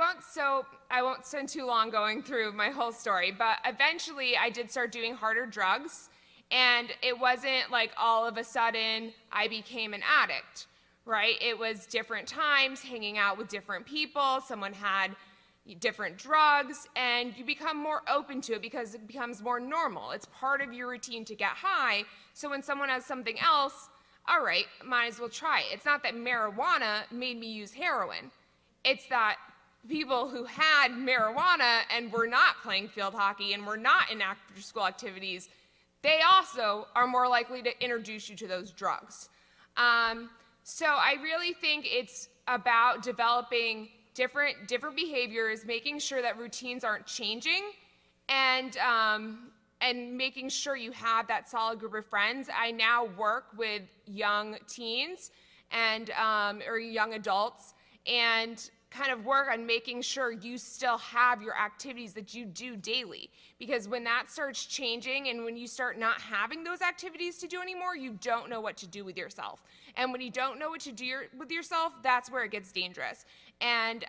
won't spend too long going through my whole story, but eventually I did start doing harder drugs, and it wasn't like all of a sudden I became an addict, right? It was different times, hanging out with different people, someone had different drugs, and you become more open to it because it becomes more normal. It's part of your routine to get high, so when someone has something else, all right, might as well try it. It's not that marijuana made me use heroin. It's that people who had marijuana and were not playing field hockey and were not in after-school activities, they also are more likely to introduce you to those drugs. So I really think it's about developing different behaviors, making sure that routines aren't changing, and making sure you have that solid group of friends. I now work with young teens and or young adults, and kind of work on making sure you still have your activities that you do daily. Because when that starts changing and when you start not having those activities to do anymore, you don't know what to do with yourself. And when you don't know what to do with yourself, that's where it gets dangerous. And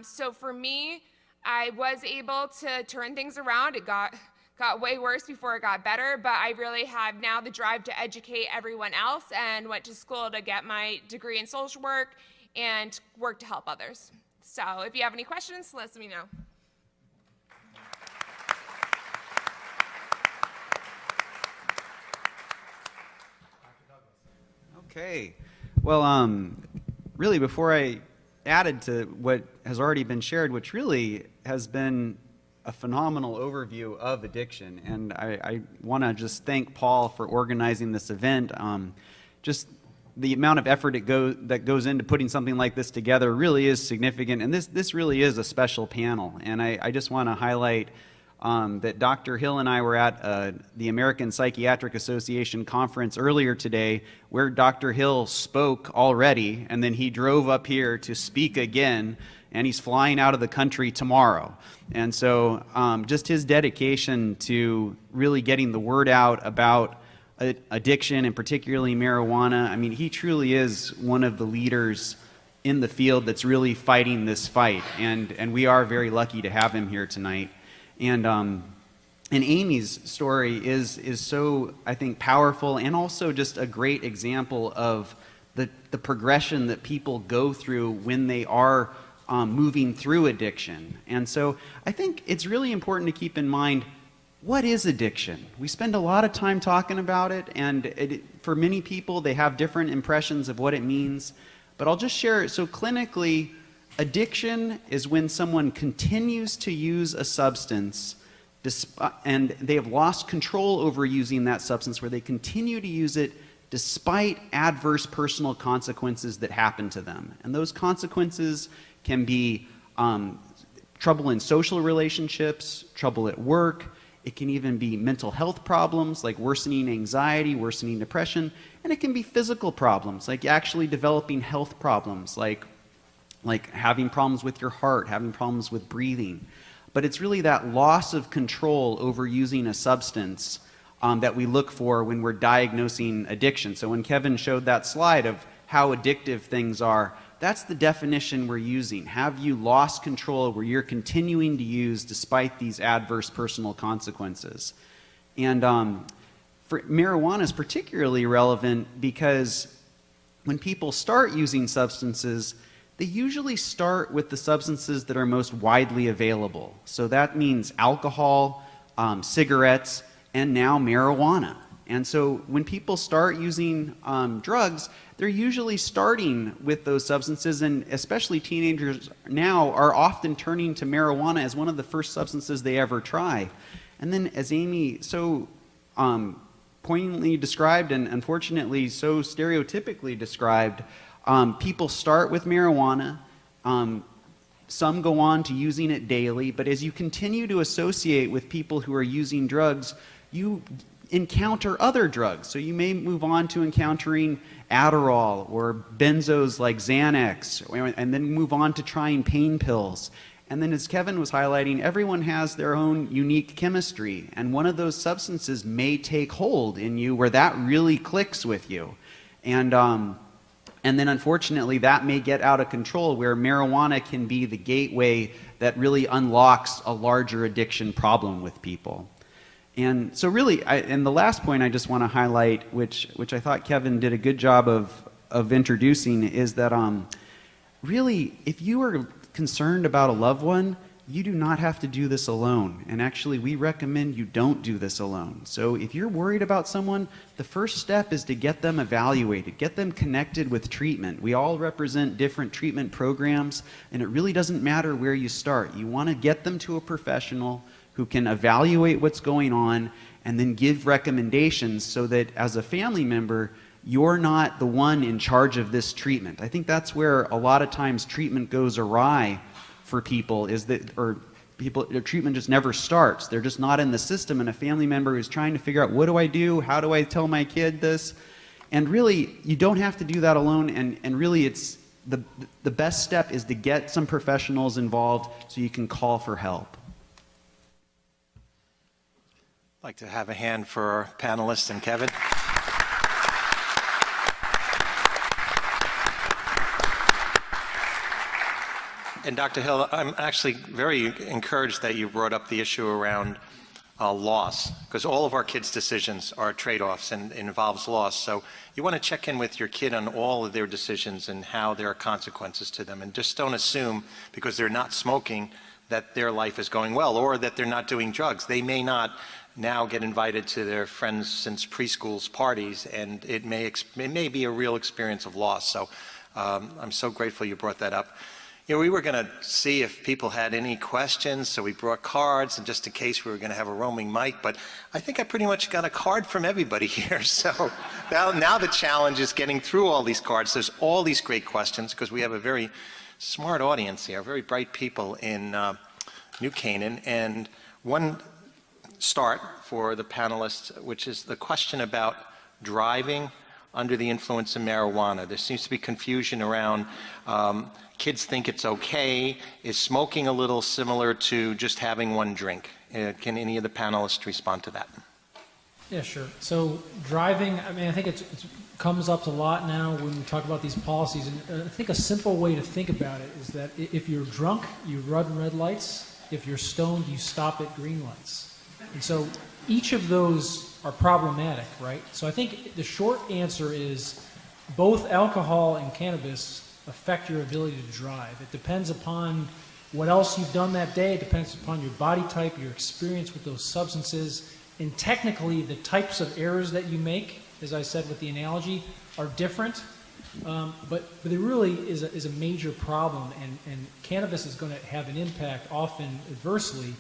so for me, I was able to turn things around. It got way worse before it got better, but I really have now the drive to educate everyone else, and went to school to get my degree in social work and work to help others. So if you have any questions, let me know. Okay. Well, really, before I added to what has already been shared, which really has been a phenomenal overview of addiction, and I want to just thank Paul for organizing this event. Just the amount of effort that goes into putting something like this together really is significant, and this really is a special panel. And I just want to highlight that Dr. Hill and I were at the American Psychiatric Association conference earlier today, where Dr. Hill spoke already, and then he drove up here to speak again, and he's flying out of the country tomorrow. And so just his dedication to really getting the word out about addiction, and particularly marijuana. I mean, he truly is one of the leaders in the field that's really fighting this fight, and we are very lucky to have him here tonight. And Amy's story is so, I think, powerful, and also just a great example of the progression that people go through when they are moving through addiction. And so I think it's really important to keep in mind what is addiction? We spend a lot of time talking about it, and for many people, they have different impressions of what it means. But I'll just share it. So clinically, addiction is when someone continues to use a substance and they have lost control over using that substance, where they continue to use it despite adverse personal consequences that happen to them. And those consequences can be trouble in social relationships, trouble at work. It can even be mental health problems like worsening anxiety, worsening depression, and it can be physical problems like actually developing health problems like having problems with your heart, having problems with breathing. But it's really that loss of control over using a substance that we look for when we're diagnosing addiction. So when Kevin showed that slide of how addictive things are, that's the definition we're using. Have you lost control where you're continuing to use despite these adverse personal consequences? And for marijuana is particularly relevant because when people start using substances, they usually start with the substances that are most widely available. So that means alcohol, cigarettes, and now marijuana. And so when people start using drugs, they're usually starting with those substances, and especially teenagers now are often turning to marijuana as one of the first substances they ever try. And then, as Amy so poignantly described, and unfortunately so stereotypically described, people start with marijuana. Some go on to using it daily, but as you continue to associate with people who are using drugs, you encounter other drugs. So you may move on to encountering Adderall or benzos like Xanax, and then move on to trying pain pills. And then, as Kevin was highlighting, everyone has their own unique chemistry, and one of those substances may take hold in you where that really clicks with you. And then unfortunately that may get out of control, where marijuana can be the gateway that really unlocks a larger addiction problem with people. And so really, and the last point I just want to highlight, which I thought Kevin did a good job of introducing, is that really, if you are concerned about a loved one, you do not have to do this alone. And actually, we recommend you don't do this alone. So if you're worried about someone, the first step is to get them evaluated, get them connected with treatment. We all represent different treatment programs, and it really doesn't matter where you start. You want to get them to a professional who can evaluate what's going on and then give recommendations, so that as a family member, you're not the one in charge of this treatment. I think that's where a lot of times treatment goes awry for people, is that, or people, their treatment just never starts. They're just not in the system, and a family member is trying to figure out, what do I do? How do I tell my kid this? And really, you don't have to do that alone, and really it's the best step is to get some professionals involved so you can call for help. I'd like to have a hand for our panelists and Kevin. And Dr. Hill, I'm actually very encouraged that you brought up the issue around loss, because all of our kids' decisions are trade-offs and it involves loss. So you want to check in with your kid on all of their decisions and how there are consequences to them. And just don't assume because they're not smoking that their life is going well, or that they're not doing drugs. They may not now get invited to their friends since preschool's parties, and it may be a real experience of loss. So I'm so grateful you brought that up. You know, we were going to see if people had any questions, so we brought cards, and just in case we were going to have a roaming mic, but I think I pretty much got a card from everybody here. So now the challenge is getting through all these cards. There's all these great questions, because we have a very smart audience here, very bright people in New Canaan. And one start for the panelists, which is the question about driving under the influence of marijuana. There seems to be confusion around kids think it's okay. Is smoking a little similar to just having one drink? Can any of the panelists respond to that? Yeah, sure. So driving, I mean, I think it comes up a lot now when we talk about these policies. And I think a simple way to think about it is that if you're drunk, you run red lights. If you're stoned, you stop at green lights. And so each of those are problematic, right? So I think the short answer is both alcohol and cannabis affect your ability to drive. It depends upon what else you've done that day. It depends upon your body type, your experience with those substances, and technically the types of errors that you make, as I said with the analogy, are different. But it really is a major problem, and cannabis is going to have an impact, often adversely,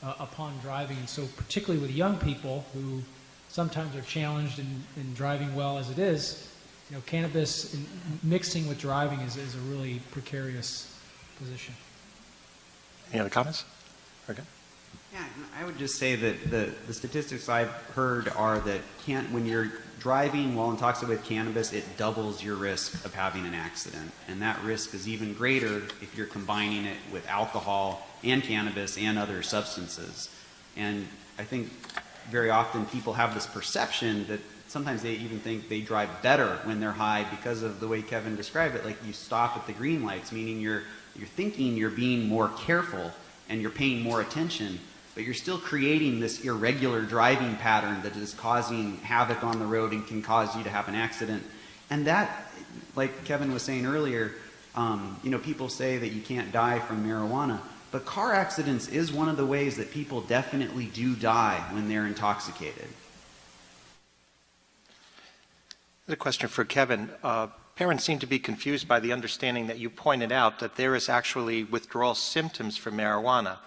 upon driving. And so particularly with young people who sometimes are challenged in driving well as it is, cannabis mixing with driving is a really precarious position. Any other comments? Okay. Yeah, and I would just say that the statistics I've heard are that when you're driving while intoxicated with cannabis, it doubles your risk of having an accident. And that risk is even greater if you're combining it with alcohol and cannabis and other substances. And I think very often people have this perception that sometimes they even think they drive better when they're high because of the way Kevin described it. Like, you stop at the green lights, meaning you're thinking you're being more careful and you're paying more attention, but you're still creating this irregular driving pattern that is causing havoc on the road and can cause you to have an accident. And that, like Kevin was saying earlier, people say that you can't die from marijuana, but car accidents is one of the ways that people definitely do die when they're intoxicated. A question for Kevin. Parents seem to be confused by the understanding that you pointed out that there is actually withdrawal symptoms for marijuana,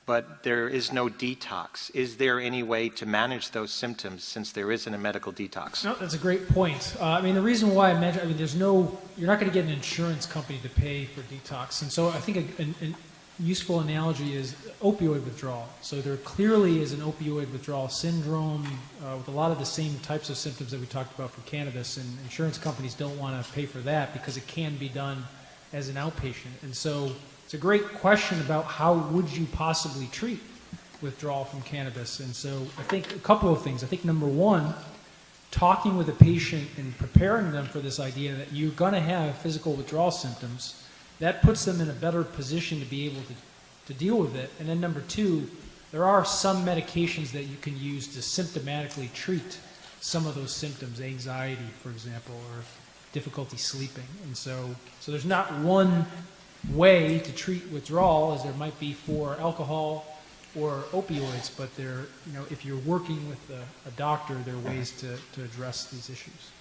but there is no detox. Is there any way to manage those symptoms since there isn't a medical detox? No, that's a great point. The reason why I mentioned, you're not going to get an insurance company to pay for detox. And so I think a useful analogy is opioid withdrawal. So there clearly is an opioid withdrawal syndrome with a lot of the same types of symptoms that we talked about for cannabis, and insurance companies don't want to pay for that because it can be done as an outpatient. And so it's a great question about how would you possibly treat withdrawal from cannabis. And so I think a couple of things. I think number one, talking with a patient and preparing them for this idea that you're going to have physical withdrawal symptoms, that puts them in a better position to be able to deal with it. And then number two, there are some medications that you can use to symptomatically treat some of those symptoms, anxiety, for example, or difficulty sleeping. And so there's not one way to treat withdrawal as there might be for alcohol or opioids, but if you're working with a doctor, there are ways to address these issues.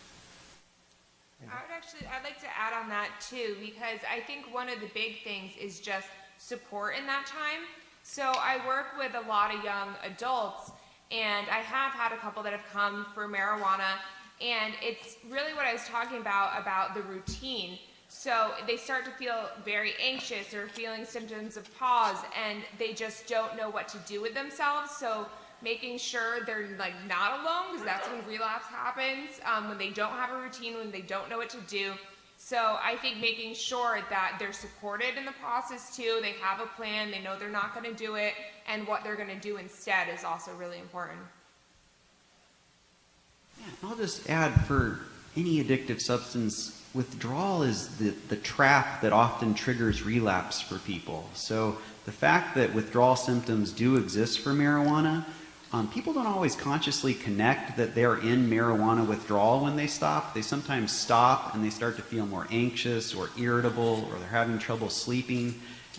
I'd like to add on that too, because I think one of the big things is just support in that time. So I work with a lot of young adults, and I have had a couple that have come for marijuana, and it's really what I was talking about the routine. So they start to feel very anxious or feeling symptoms of pause, and they just don't know what to do with themselves. So making sure they're not alone, because that's when relapse happens, when they don't have a routine, when they don't know what to do. So I think making sure that they're supported in the process too, they have a plan, they know they're not going to do it, and what they're going to do instead is also really important. Yeah, I'll just add, for any addictive substance, withdrawal is the trap that often triggers relapse for people. So the fact that withdrawal symptoms do exist for marijuana, people don't always consciously connect that they're in marijuana withdrawal when they stop. They sometimes stop and they start to feel more anxious or irritable, or they're having trouble sleeping.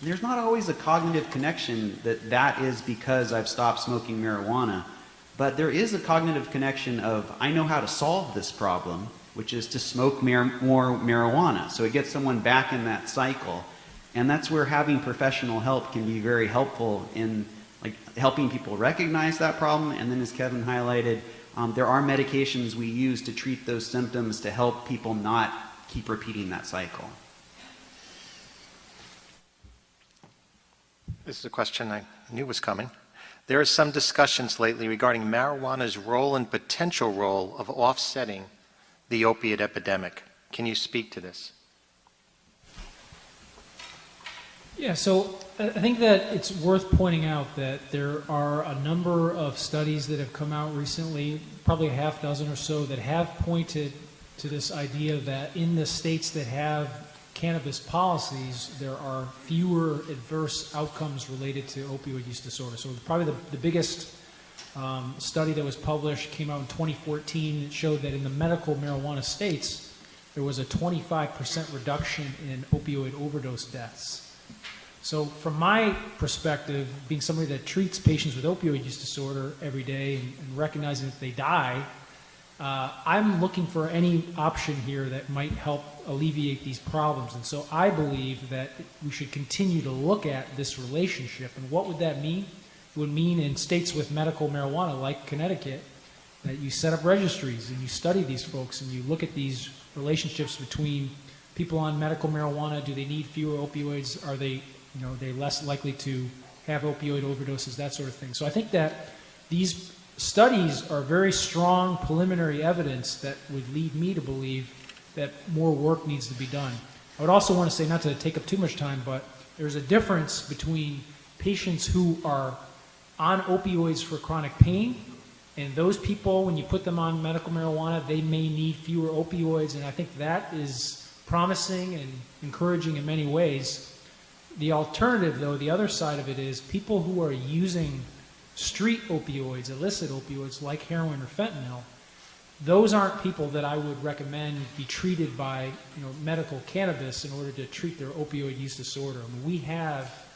And there's not always a cognitive connection that is because I've stopped smoking marijuana. But there is a cognitive connection of, I know how to solve this problem, which is to smoke more marijuana. So it gets someone back in that cycle. And that's where having professional help can be very helpful in helping people recognize that problem. And then, as Kevin highlighted, there are medications we use to treat those symptoms to help people not keep repeating that cycle. This is a question I knew was coming. There are some discussions lately regarding marijuana's role and potential role of offsetting the opiate epidemic. Can you speak to this? Yeah, so I think that it's worth pointing out that there are a number of studies that have come out recently, probably a half dozen or so, that have pointed to this idea that in the states that have cannabis policies, there are fewer adverse outcomes related to opioid use disorder. So probably the biggest study that was published came out in 2014. It showed that in the medical marijuana states, there was a 25% reduction in opioid overdose deaths. So from my perspective, being somebody that treats patients with opioid use disorder every day and recognizing that they die, I'm looking for any option here that might help alleviate these problems. And so I believe that we should continue to look at this relationship. And what would that mean? It would mean in states with medical marijuana like Connecticut that you set up registries and you study these folks and you look at these relationships between people on medical marijuana. Do they need fewer opioids? Are they, they less likely to have opioid overdoses, that sort of thing. So I think that these studies are very strong preliminary evidence that would lead me to believe that more work needs to be done. I would also want to say, not to take up too much time, but there's a difference between patients who are on opioids for chronic pain, and those people, when you put them on medical marijuana, they may need fewer opioids, and I think that is promising and encouraging in many ways. The alternative, though, the other side of it is people who are using street opioids, illicit opioids like heroin or fentanyl, those aren't people that I would recommend be treated by medical cannabis in order to treat their opioid use disorder. I mean, we have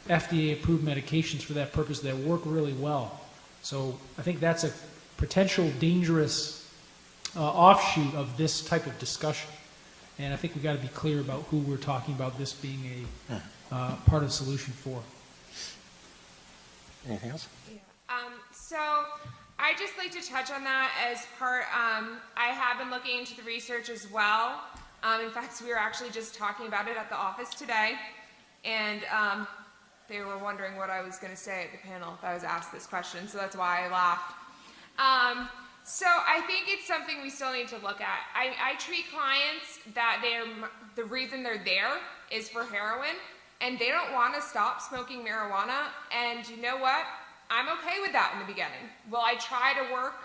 FDA-approved medications for that purpose that work really well. So I think that's a potential dangerous offshoot of this type of discussion. And I think we've got to be clear about who we're talking about this being a part of the solution for. Anything else? Yeah. So I just like to touch on that as part, I have been looking into the research as well. In fact, we were actually just talking about it at the office today, and they were wondering what I was going to say at the panel if I was asked this question, so that's why I laughed. So I think it's something we still need to look at. I treat clients that the reason they're there is for heroin, and they don't want to stop smoking marijuana, and you know what? I'm okay with that in the beginning. Will I try to work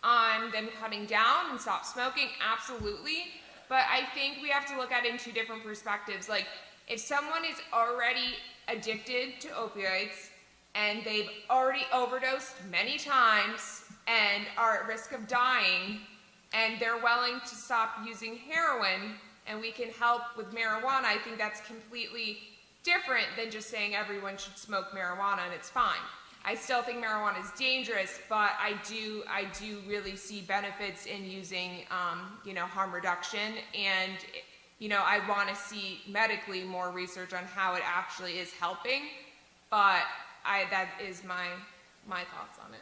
on them cutting down and stop smoking? Absolutely. But I think we have to look at it in two different perspectives. Like, if someone is already addicted to opioids and they've already overdosed many times and are at risk of dying, and they're willing to stop using heroin, and we can help with marijuana, I think that's completely different than just saying everyone should smoke marijuana and it's fine. I still think marijuana is dangerous, but I do really see benefits in using, harm reduction, and, I want to see medically more research on how it actually is helping, but that is my thoughts on it.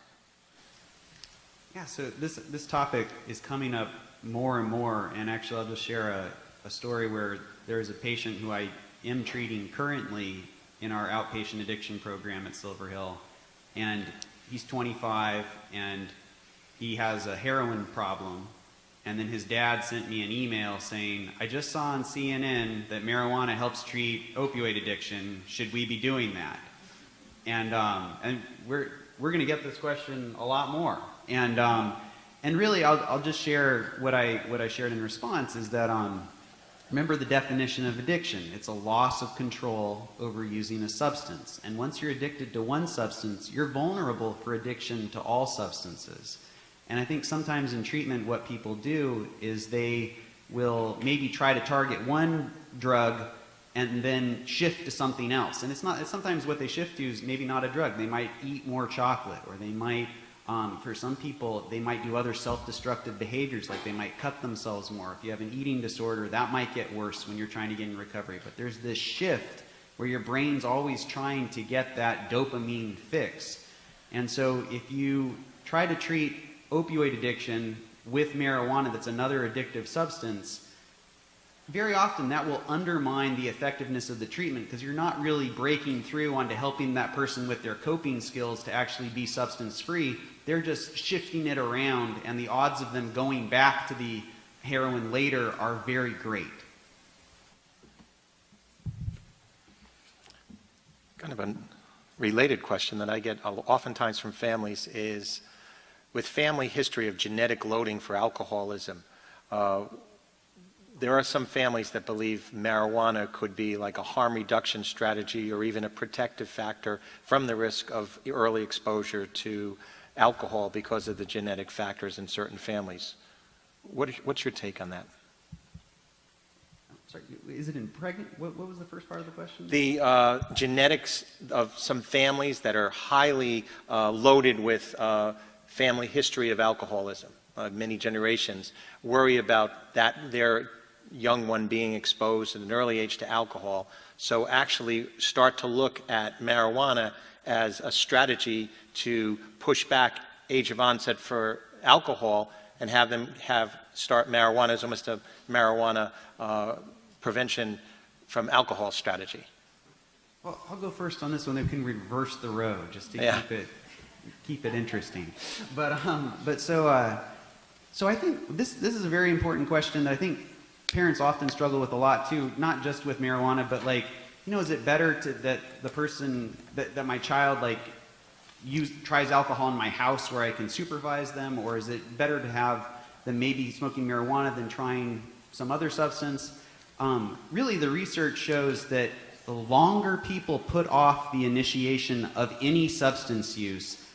Yeah, so this topic is coming up more and more, and actually I'll just share a story where there is a patient who I am treating currently in our outpatient addiction program at Silver Hill, and he's 25 and he has a heroin problem, and then his dad sent me an email saying, I just saw on CNN that marijuana helps treat opioid addiction, should we be doing that? And we're going to get this question a lot more. And really, I'll just share what I shared in response is that remember the definition of addiction. It's a loss of control over using a substance. And once you're addicted to one substance, you're vulnerable for addiction to all substances. And I think sometimes in treatment, what people do is they will maybe try to target one drug and then shift to something else. And it's sometimes what they shift to is maybe not a drug. They might eat more chocolate, or they might, for some people, they might do other self-destructive behaviors, like they might cut themselves more. If you have an eating disorder, that might get worse when you're trying to get in recovery. But there's this shift where your brain's always trying to get that dopamine fix. And so if you try to treat opioid addiction with marijuana, that's another addictive substance, very often that will undermine the effectiveness of the treatment, because you're not really breaking through onto helping that person with their coping skills to actually be substance free. They're just shifting it around, and the odds of them going back to the heroin later are very great. Kind of a related question that I get oftentimes from families is, with family history of genetic loading for alcoholism, there are some families that believe marijuana could be like a harm reduction strategy or even a protective factor from the risk of early exposure to alcohol because of the genetic factors in certain families. What's your take on that? sorry, is it in pregnant? What was the first part of the question? The genetics of some families that are highly loaded with family history of alcoholism, many generations, worry about that their young one being exposed at an early age to alcohol. So actually start to look at marijuana as a strategy to push back age of onset for alcohol and have them start marijuana as almost a marijuana prevention from alcohol strategy. Well, I'll go first on this one. They can reverse the road just to keep it interesting. But so I think this is a very important question that I think parents often struggle with a lot too, not just with marijuana, but like, is it better that the person that my child tries alcohol in my house where I can supervise them, or is it better to have them maybe smoking marijuana than trying some other substance? Really, the research shows that the longer people put off the initiation of any substance use,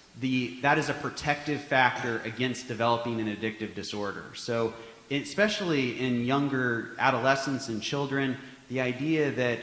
that is a protective factor against developing an addictive disorder. So, especially in younger adolescents and children, the idea that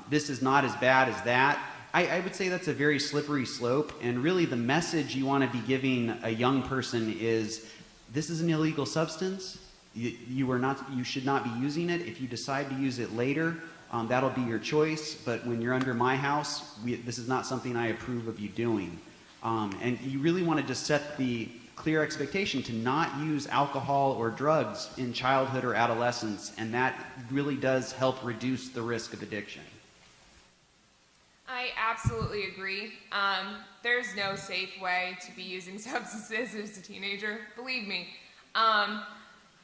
this is not as bad as that, I would say that's a very slippery slope. And really, the message you want to be giving a young person is, this is an illegal substance. You should not be using it. If you decide to use it later, that'll be your choice. But when you're under my house, this is not something I approve of you doing. And you really want to just set the clear expectation to not use alcohol or drugs in childhood or adolescence, and that really does help reduce the risk of addiction. I absolutely agree. There's no safe way to be using substances as a teenager, believe me. And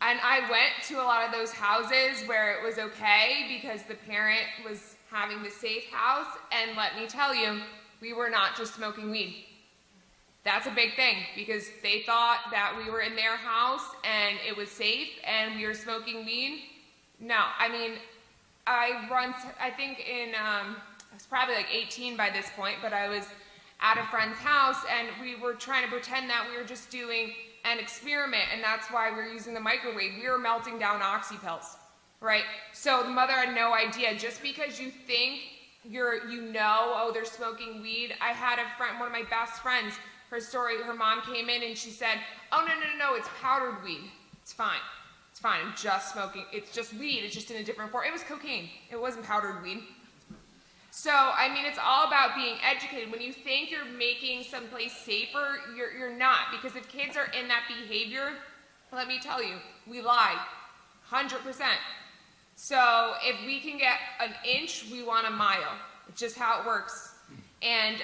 I went to a lot of those houses where it was okay because the parent was having the safe house, and let me tell you, we were not just smoking weed. That's a big thing, because they thought that we were in their house and it was safe and we were smoking weed. No, I mean, I think I was probably like 18 by this point, but I was at a friend's house and we were trying to pretend that we were just doing an experiment, and that's why we were using the microwave. We were melting down oxy pills, right? So the mother had no idea. Just because you think oh, they're smoking weed. I had a friend, one of my best friends, her mom came in and she said, oh, no, it's powdered weed. It's fine. I'm just smoking. It's just weed. It's just in a different form. It was cocaine. It wasn't powdered weed. So, I mean, it's all about being educated. When you think you're making someplace safer, you're not. Because if kids are in that behavior, let me tell you, we lie. 100%. So, if we can get an inch, we want a mile. It's just how it works. And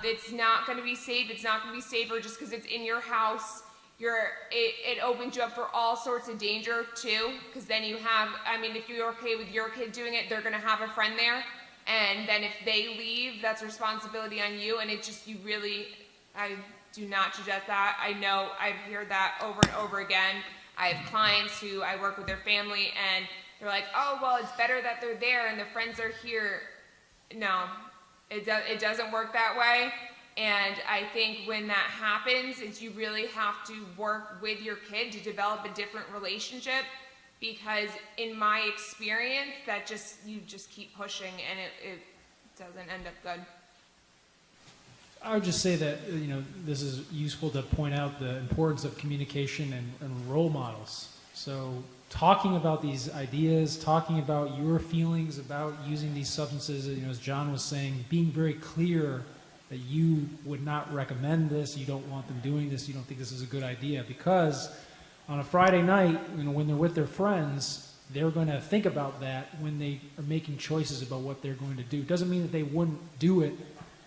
it's not going to be safe. It's not going to be safer just because it's in your house. It opens you up for all sorts of danger too, because then if you're okay with your kid doing it, they're going to have a friend there. And then if they leave, that's responsibility on you. And I do not suggest that. I know I've heard that over and over again. I have clients who I work with their family and they're like, oh, well, it's better that they're there and their friends are here. No. It doesn't work that way, and I think when that happens, you really have to work with your kid to develop a different relationship, because in my experience, you just keep pushing, and it doesn't end up good. I would just say that this is useful to point out the importance of communication and role models. So talking about these ideas, talking about your feelings about using these substances, as John was saying, being very clear that you would not recommend this, you don't want them doing this, you don't think this is a good idea, because on a Friday night, when they're with their friends, they're going to think about that when they are making choices about what they're going to do. Doesn't mean that they wouldn't do it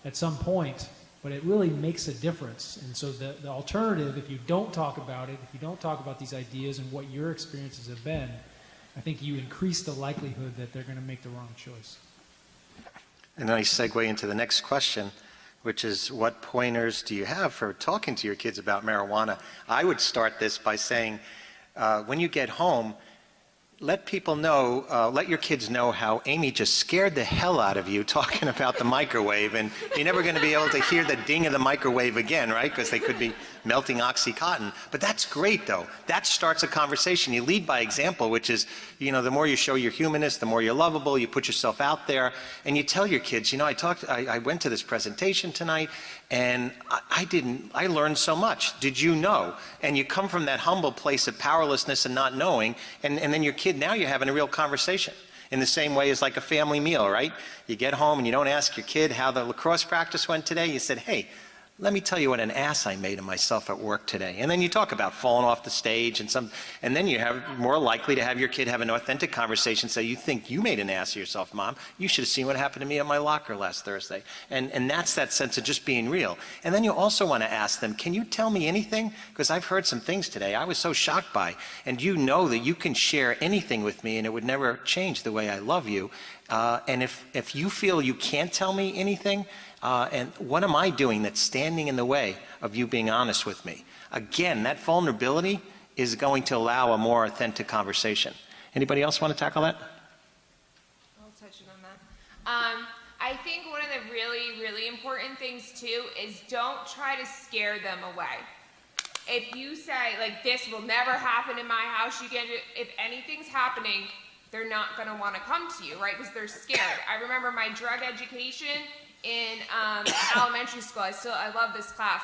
at some point, but it really makes a difference. And so the alternative, if you don't talk about it, if you don't talk about these ideas and what your experiences have been, I think you increase the likelihood that they're going to make the wrong choice. A nice segue into the next question, which is, what pointers do you have for talking to your kids about marijuana? I would start this by saying, when you get home, let people know, let your kids know how Amy just scared the hell out of you talking about the microwave, and you're never going to be able to hear the ding of the microwave again, right? Because they could be melting Oxycontin. But that's great, though. That starts a conversation. You lead by example, which is, the more you show your humanness, the more you're lovable, you put yourself out there, and you tell your kids, I went to this presentation tonight, and I learned so much. Did you know? And you come from that humble place of powerlessness and not knowing, and then your kid, now you're having a real conversation. In the same way as like a family meal, right? You get home and you don't ask your kid how the lacrosse practice went today. You said, hey, let me tell you what an ass I made of myself at work today. And then you talk about falling off the stage and then you're more likely to have your kid have an authentic conversation, say, you think you made an ass of yourself, Mom. You should have seen what happened to me at my locker last Thursday. And that's that sense of just being real. And then you also want to ask them, can you tell me anything? Because I've heard some things today I was so shocked by. And you know that you can share anything with me and it would never change the way I love you. And if you feel you can't tell me anything, and what am I doing that's standing in the way of you being honest with me? Again, that vulnerability is going to allow a more authentic conversation. Anybody else want to tackle that? I'll touch on that. I think one of the really, really important things too is don't try to scare them away. If you say, like, this will never happen in my house, if anything's happening, they're not going to want to come to you, right? Because they're scared. I remember my drug education in elementary school. I love this class.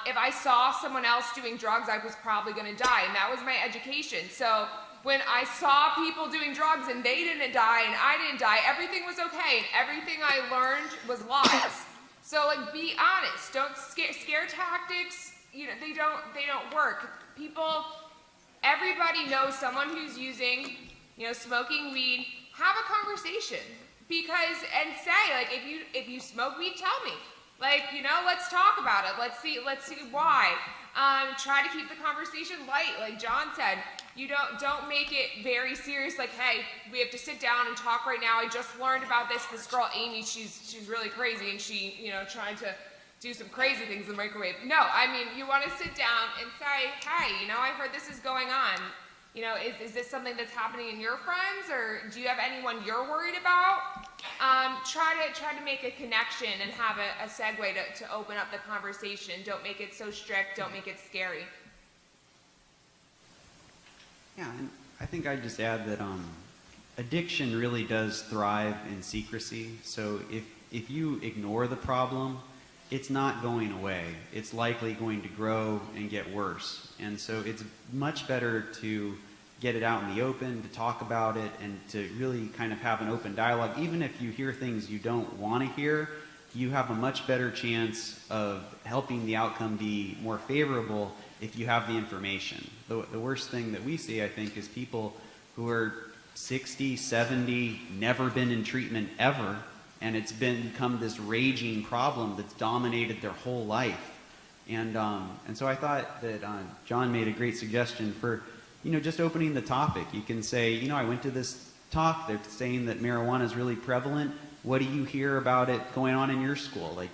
If I saw someone else doing drugs, I was probably going to die, and that was my education. So when I saw people doing drugs and they didn't die and I didn't die, everything was okay, and everything I learned was lies. So, like, be honest. Don't scare tactics. They don't work. Everybody knows someone who's using, smoking weed. Have a conversation. And say, like, if you smoke weed, tell me. Like, let's talk about it. Let's see why. Try to keep the conversation light, like John said. You don't make it very serious, like, hey, we have to sit down and talk right now. I just learned about this girl, Amy, she's really crazy, and she, trying to do some crazy things in the microwave. No, I mean, you want to sit down and say, hey, I heard this is going on. Is this something that's happening in your friends, or do you have anyone you're worried about? Try to make a connection and have a segue to open up the conversation. Don't make it so strict. Don't make it scary. Yeah, and I think I'd just add that addiction really does thrive in secrecy. So if you ignore the problem, it's not going away. It's likely going to grow and get worse. And so it's much better to get it out in the open, to talk about it, and to really kind of have an open dialogue. Even if you hear things you don't want to hear, you have a much better chance of helping the outcome be more favorable if you have the information. The worst thing that we see, I think, is people who are 60, 70, never been in treatment ever, and it's become this raging problem that's dominated their whole life. And so I thought that John made a great suggestion for, just opening the topic. You can say, I went to this talk, they're saying that marijuana is really prevalent. What do you hear about it going on in your school? Like,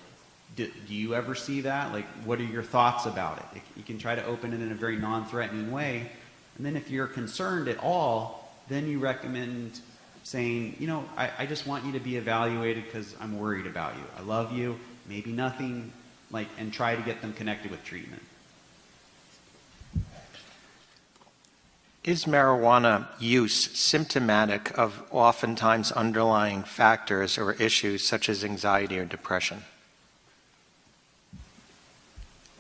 do you ever see that? Like, what are your thoughts about it? You can try to open it in a very non-threatening way. And then if you're concerned at all, then you recommend saying, I just want you to be evaluated because I'm worried about you. I love you, maybe nothing, and try to get them connected with treatment. Is marijuana use symptomatic of oftentimes underlying factors or issues such as anxiety or depression?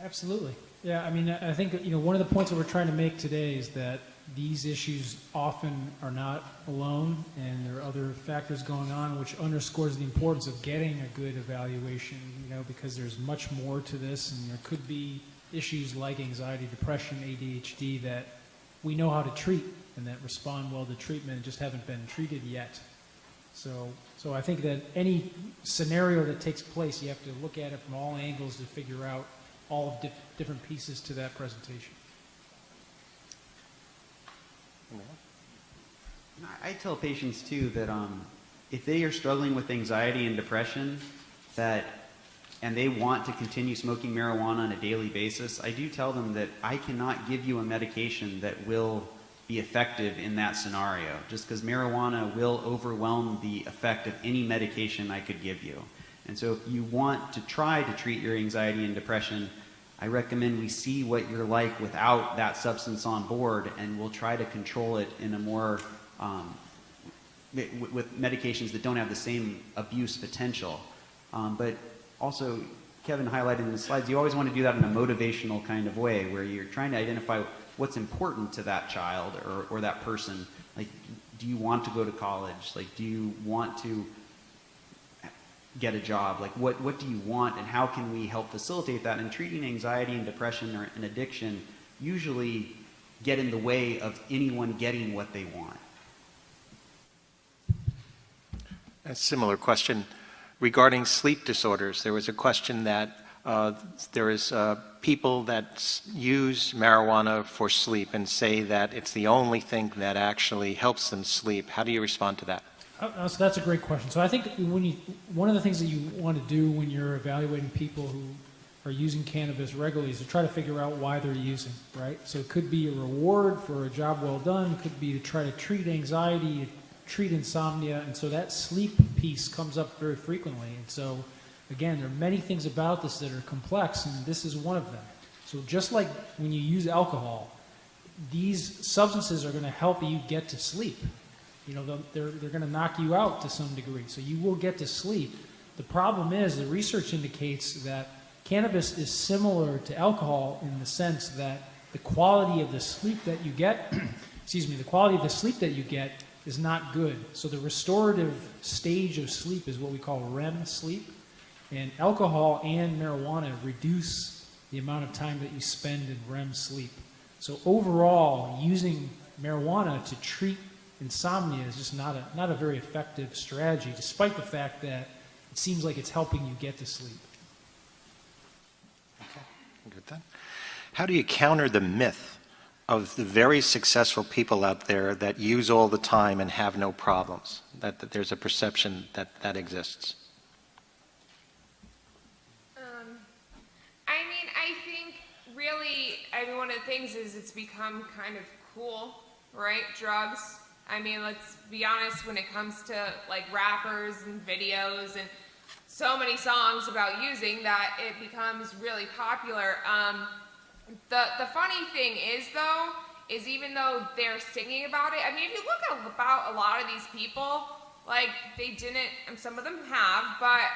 Absolutely. Yeah, I mean, I think, one of the points that we're trying to make today is that these issues often are not alone, and there are other factors going on, which underscores the importance of getting a good evaluation, because there's much more to this, and there could be issues like anxiety, depression, ADHD that we know how to treat and that respond well to treatment and just haven't been treated yet. So I think that any scenario that takes place, you have to look at it from all angles to figure out all of different pieces to that presentation. I tell patients too that if they are struggling with anxiety and depression, and they want to continue smoking marijuana on a daily basis, I do tell them that I cannot give you a medication that will be effective in that scenario, just because marijuana will overwhelm the effect of any medication I could give you. And so if you want to try to treat your anxiety and depression, I recommend we see what you're like without that substance on board, and we'll try to control it in a more, with medications that don't have the same abuse potential. But also, Kevin highlighted in the slides, you always want to do that in a motivational kind of way, where you're trying to identify what's important to that child or that person. Like, do you want to go to college? Like, do you want to get a job? Like, what do you want, and how can we help facilitate that? And treating anxiety and depression or an addiction usually get in the way of anyone getting what they want. A similar question regarding sleep disorders. There was a question that there is people that use marijuana for sleep and say that it's the only thing that actually helps them sleep. How do you respond to that? So that's a great question. So I think one of the things that you want to do when you're evaluating people who are using cannabis regularly is to try to figure out why they're using, right? So it could be a reward for a job well done, it could be to try to treat anxiety, treat insomnia, and so that sleep piece comes up very frequently. And so, again, there are many things about this that are complex, and this is one of them. So just like when you use alcohol, these substances are going to help you get to sleep. You know, they're going to knock you out to some degree, so you will get to sleep. The problem is the research indicates that cannabis is similar to alcohol in the sense that the quality of the sleep that you get, the quality of the sleep that you get is not good. So the restorative stage of sleep is what we call REM sleep, and alcohol and marijuana reduce the amount of time that you spend in REM sleep. So overall, using marijuana to treat insomnia is just not a very effective strategy, despite the fact that it seems like it's helping you get to sleep. Okay, good then. How do you counter the myth of the very successful people out there that use all the time and have no problems? That there's a perception that exists. I think really, one of the things is it's become kind of cool, right? Drugs. Let's be honest, when it comes to like rappers and videos and so many songs about using that, it becomes really popular. The funny thing is though, is even though they're singing about it, if you look about a lot of these people, like they didn't, and some of them have, but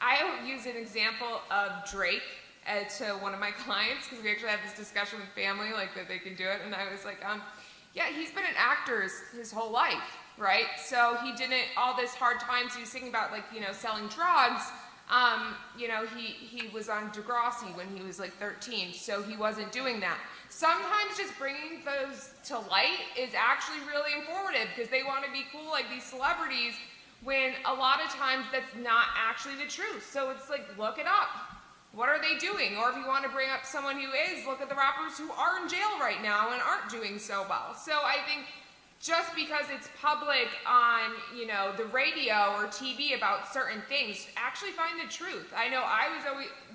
I use an example of Drake to one of my clients, because we actually had this discussion with family, like that they can do it, and I was like, yeah, he's been an actor his whole life, right? So he didn't, all this hard times he was singing about, like, selling drugs, he was on Degrassi when he was like 13, so he wasn't doing that. Sometimes just bringing those to light is actually really informative, because they want to be cool like these celebrities, when a lot of times that's not actually the truth. So it's like, look it up. What are they doing? Or if you want to bring up someone who is, look at the rappers who are in jail right now and aren't doing so well. So I think just because it's public on, the radio or TV about certain things, actually find the truth. I know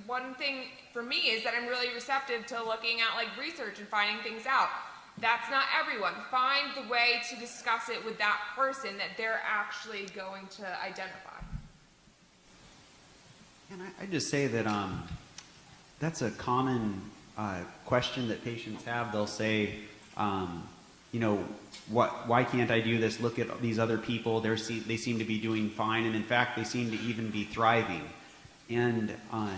one thing for me is that I'm really receptive to looking at like research and finding things out. That's not everyone. Find the way to discuss it with that person that they're actually going to identify. And I just say that that's a common question that patients have. They'll say, why can't I do this? Look at these other people. They seem to be doing fine, and in fact, they seem to even be thriving. And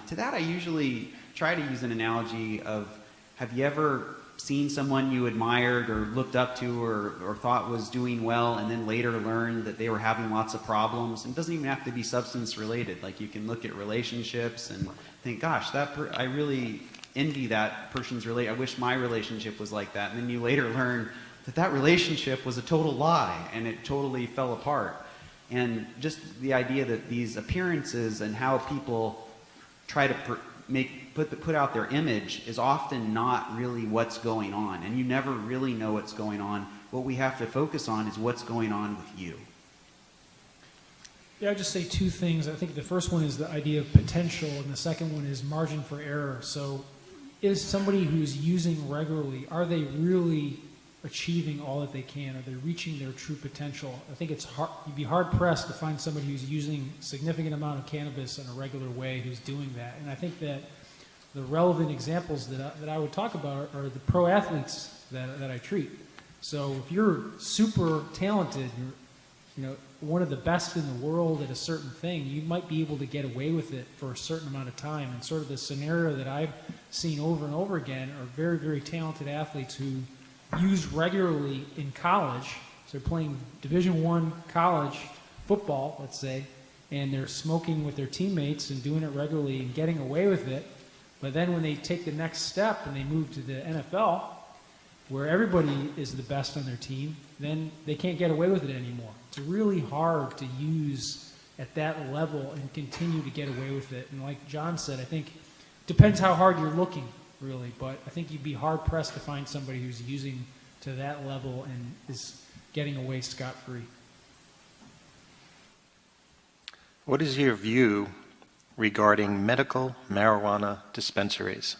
to that, I usually try to use an analogy of, have you ever seen someone you admired or looked up to or thought was doing well, and then later learned that they were having lots of problems? And it doesn't even have to be substance related. Like, you can look at relationships and think, gosh, I really envy that person's I wish my relationship was like that. And then you later learn that relationship was a total lie and it totally fell apart. And just the idea that these appearances and how people try to put out their image is often not really what's going on, and you never really know what's going on. What we have to focus on is what's going on with you. Yeah, I'd just say two things. I think the first one is the idea of potential, and the second one is margin for error. So is somebody who's using regularly, are they really achieving all that they can? Are they reaching their true potential? I think it's hard, you'd be hard pressed to find somebody who's using a significant amount of cannabis in a regular way who's doing that. And I think that the relevant examples that I would talk about are the pro athletes that I treat. So if you're super talented, you're one of the best in the world at a certain thing, you might be able to get away with it for a certain amount of time. And sort of the scenario that I've seen over and over again are very, very talented athletes who use regularly in college. So they're playing Division I college football, let's say, and they're smoking with their teammates and doing it regularly and getting away with it. But then when they take the next step and they move to the NFL, where everybody is the best on their team, then they can't get away with it anymore. It's really hard to use at that level and continue to get away with it. And like John said, I think it depends how hard you're looking, really, but I think you'd be hard-pressed to find somebody who's using to that level and is getting away scot-free. What is your view regarding medical marijuana dispensaries?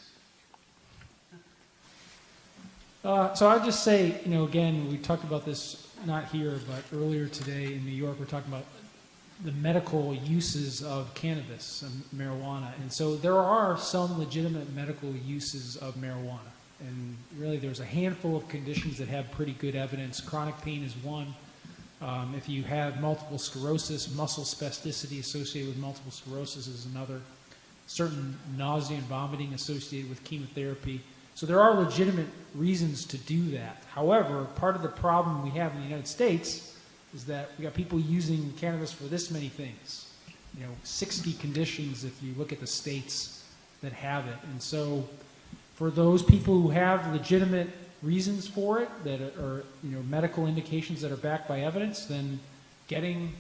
So I'd just say, again, we talked about this not here, but earlier today in New York, we're talking about the medical uses of cannabis and marijuana. And so there are some legitimate medical uses of marijuana. And really there's a handful of conditions that have pretty good evidence. Chronic pain is one. If you have multiple sclerosis, muscle spasticity associated with multiple sclerosis is another. Certain nausea and vomiting associated with chemotherapy. So there are legitimate reasons to do that. However, part of the problem we have in the United States is that we got people using cannabis for this many things. 60 conditions if you look at the states that have it. And so for those people who have legitimate reasons for it, that are medical indications that are backed by evidence, then getting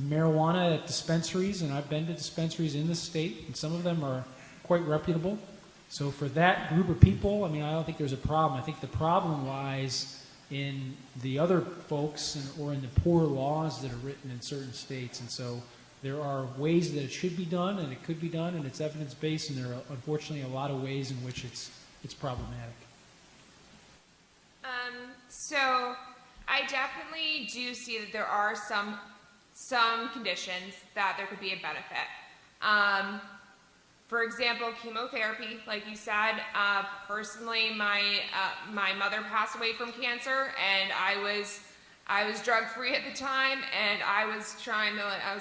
marijuana at dispensaries, and I've been to dispensaries in the state, and some of them are quite reputable. So for that group of people, I don't think there's a problem. I think the problem lies in the other folks or in the poor laws that are written in certain states. And so there are ways that it should be done, and it could be done, and it's evidence-based, and there are unfortunately a lot of ways in which it's problematic. So I definitely do see that there are some conditions that there could be a benefit. For example, chemotherapy, like you said. Personally, my mother passed away from cancer, and I was drug-free at the time, and I was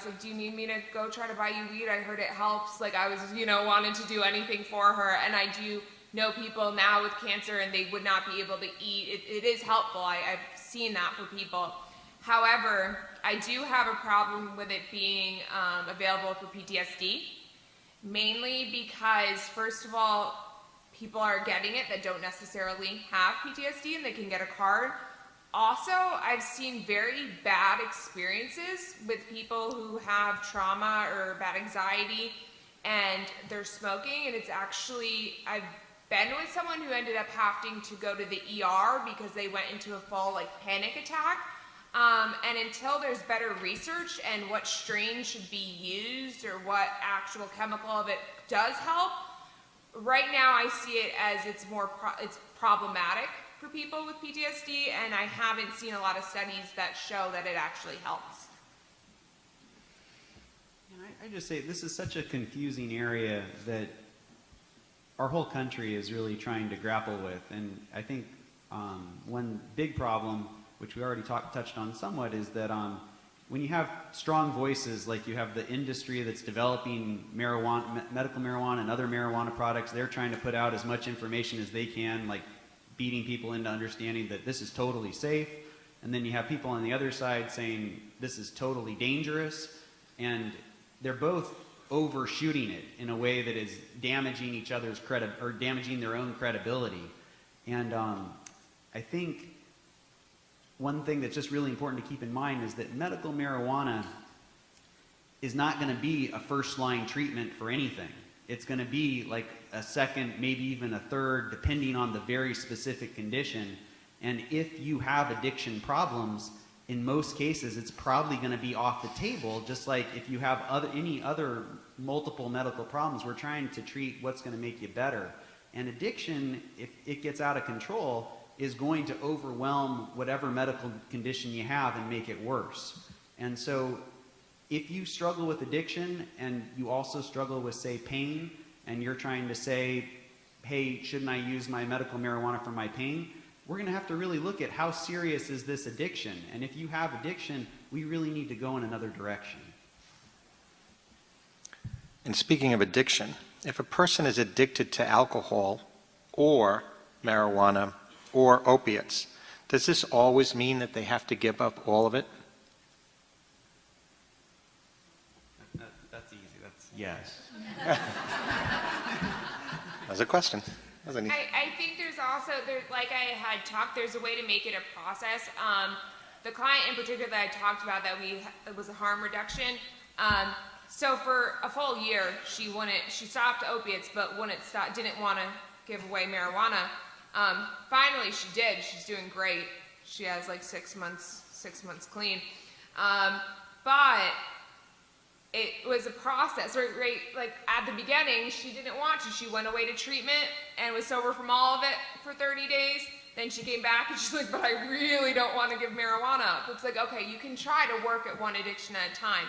like, do you need me to go try to buy you weed? I heard it helps. Like, I was, wanting to do anything for her, and I do know people now with cancer, and they would not be able to eat. It is helpful. I've seen that for people. However, I do have a problem with it being available for PTSD. Mainly because, first of all, people are getting it that don't necessarily have PTSD and they can get a card. Also, I've seen very bad experiences with people who have trauma or bad anxiety and they're smoking, and it's actually, I've been with someone who ended up having to go to the ER because they went into a full panic attack. And until there's better research and what strain should be used or what actual chemical of it does help, right now I see it as it's problematic for people with PTSD, and I haven't seen a lot of studies that show that it actually helps. And I just say this is such a confusing area that our whole country is really trying to grapple with. And I think one big problem, which we already touched on somewhat, is that when you have strong voices, like you have the industry that's developing marijuana, medical marijuana and other marijuana products, they're trying to put out as much information as they can, like beating people into understanding that this is totally safe. And then you have people on the other side saying this is totally dangerous, and they're both overshooting it in a way that is damaging each other's or damaging their own credibility. And I think one thing that's just really important to keep in mind is that medical marijuana is not going to be a first-line treatment for anything. It's going to be like a second, maybe even a third, depending on the very specific condition. And if you have addiction problems, in most cases, it's probably going to be off the table, just like if you have any other multiple medical problems. We're trying to treat what's going to make you better. And addiction, if it gets out of control, is going to overwhelm whatever medical condition you have and make it worse. And so if you struggle with addiction and you also struggle with, say, pain, and you're trying to say, hey, shouldn't I use my medical marijuana for my pain? We're going to have to really look at how serious is this addiction. And if you have addiction, we really need to go in another direction. And speaking of addiction, if a person is addicted to alcohol or marijuana or opiates, does this always mean that they have to give up all of it? That's easy. That's yes. That was a question. That was an I think there's also, like I had talked, there's a way to make it a process. The client in particular that I talked about it was a harm reduction. So for a full year, she stopped opiates, but didn't want to give away marijuana. Finally, she did. She's doing great. She has like 6 months clean. But it was a process, right? Like at the beginning, she didn't want to. She went away to treatment and was sober from all of it for 30 days. Then she came back and she's like, but I really don't want to give marijuana up. It's like, okay, you can try to work at one addiction at a time.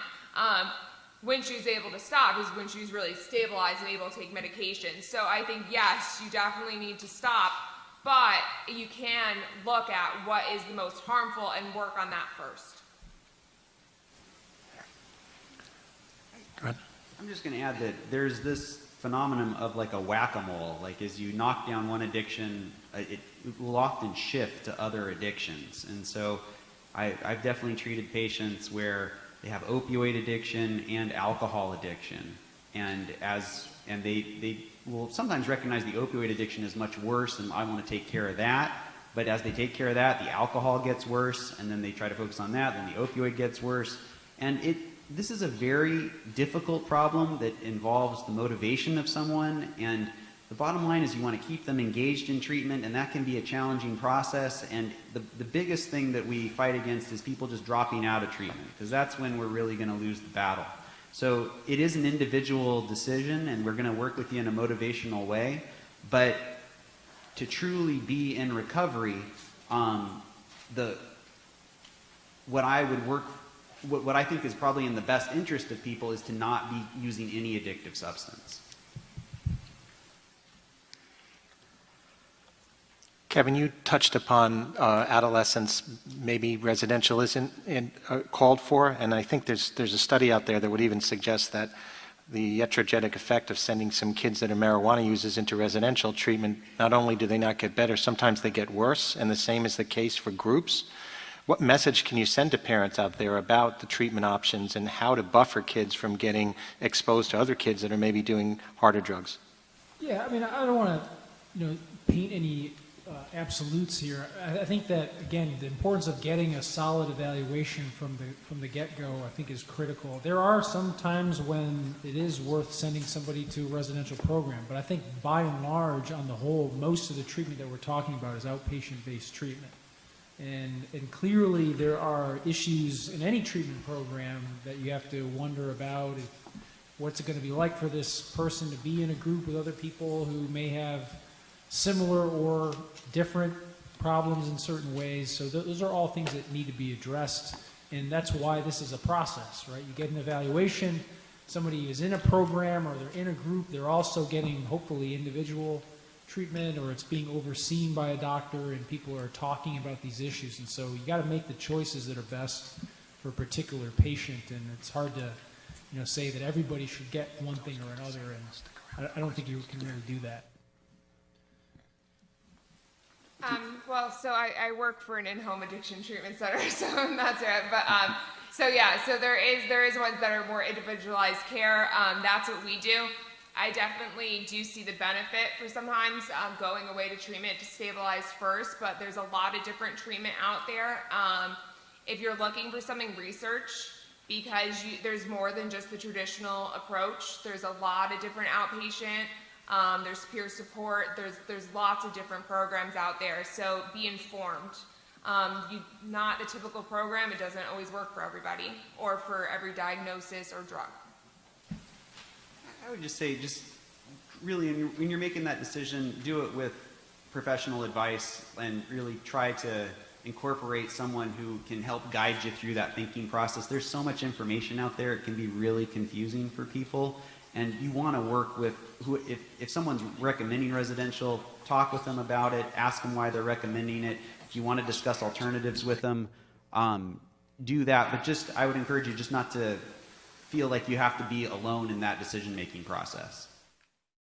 When she was able to stop is when she was really stabilized and able to take medication. So I think, yes, you definitely need to stop, but you can look at what is the most harmful and work on that first. Go ahead. I'm just going to add that there's this phenomenon of like a whack-a-mole. Like as you knock down one addiction, it will often shift to other addictions. And so I've definitely treated patients where they have opioid addiction and alcohol addiction. And they will sometimes recognize the opioid addiction is much worse and I want to take care of that. But as they take care of that, the alcohol gets worse, and then they try to focus on that, then the opioid gets worse. And this is a very difficult problem that involves the motivation of someone, and the bottom line is you want to keep them engaged in treatment, and that can be a challenging process. And the biggest thing that we fight against is people just dropping out of treatment, because that's when we're really going to lose the battle. So it is an individual decision, and we're going to work with you in a motivational way. But to truly be in recovery, what I think is probably in the best interest of people is to not be using any addictive substance. Kevin, you touched upon adolescence, maybe residential isn't called for, and I think there's a study out there that would even suggest that the iatrogenic effect of sending some kids that are marijuana users into residential treatment, not only do they not get better, sometimes they get worse, and the same is the case for groups. What message can you send to parents out there about the treatment options and how to buffer kids from getting exposed to other kids that are maybe doing harder drugs? Yeah, I mean, I don't want to, paint any absolutes here. I think that, again, the importance of getting a solid evaluation from the get-go, I think, is critical. There are some times when it is worth sending somebody to a residential program, but I think by and large, on the whole, most of the treatment that we're talking about is outpatient-based treatment. And clearly there are issues in any treatment program that you have to wonder about. What's it going to be like for this person to be in a group with other people who may have similar or different problems in certain ways. So those are all things that need to be addressed, and that's why this is a process, right? You get an evaluation, somebody is in a program or they're in a group, they're also getting hopefully individual treatment, or it's being overseen by a doctor and people are talking about these issues. And so you got to make the choices that are best for a particular patient, and it's hard to say that everybody should get one thing or another, and I don't think you can really do that. So I work for an in-home addiction treatment center, so that's it. But so there is ones that are more individualized care. That's what we do. I definitely do see the benefit for sometimes going away to treatment to stabilize first, but there's a lot of different treatment out there. If you're looking for something, research, because there's more than just the traditional approach. There's a lot of different outpatient. There's peer support. There's lots of different programs out there. So be informed. Not the typical program. It doesn't always work for everybody or for every diagnosis or drug. I would just say, really, when you're making that decision, do it with professional advice and really try to incorporate someone who can help guide you through that thinking process. There's so much information out there, it can be really confusing for people. And you want to work with who, if someone's recommending residential, talk with them about it, ask them why they're recommending it. If you want to discuss alternatives with them, do that. But just, I would encourage you just not to feel like you have to be alone in that decision-making process.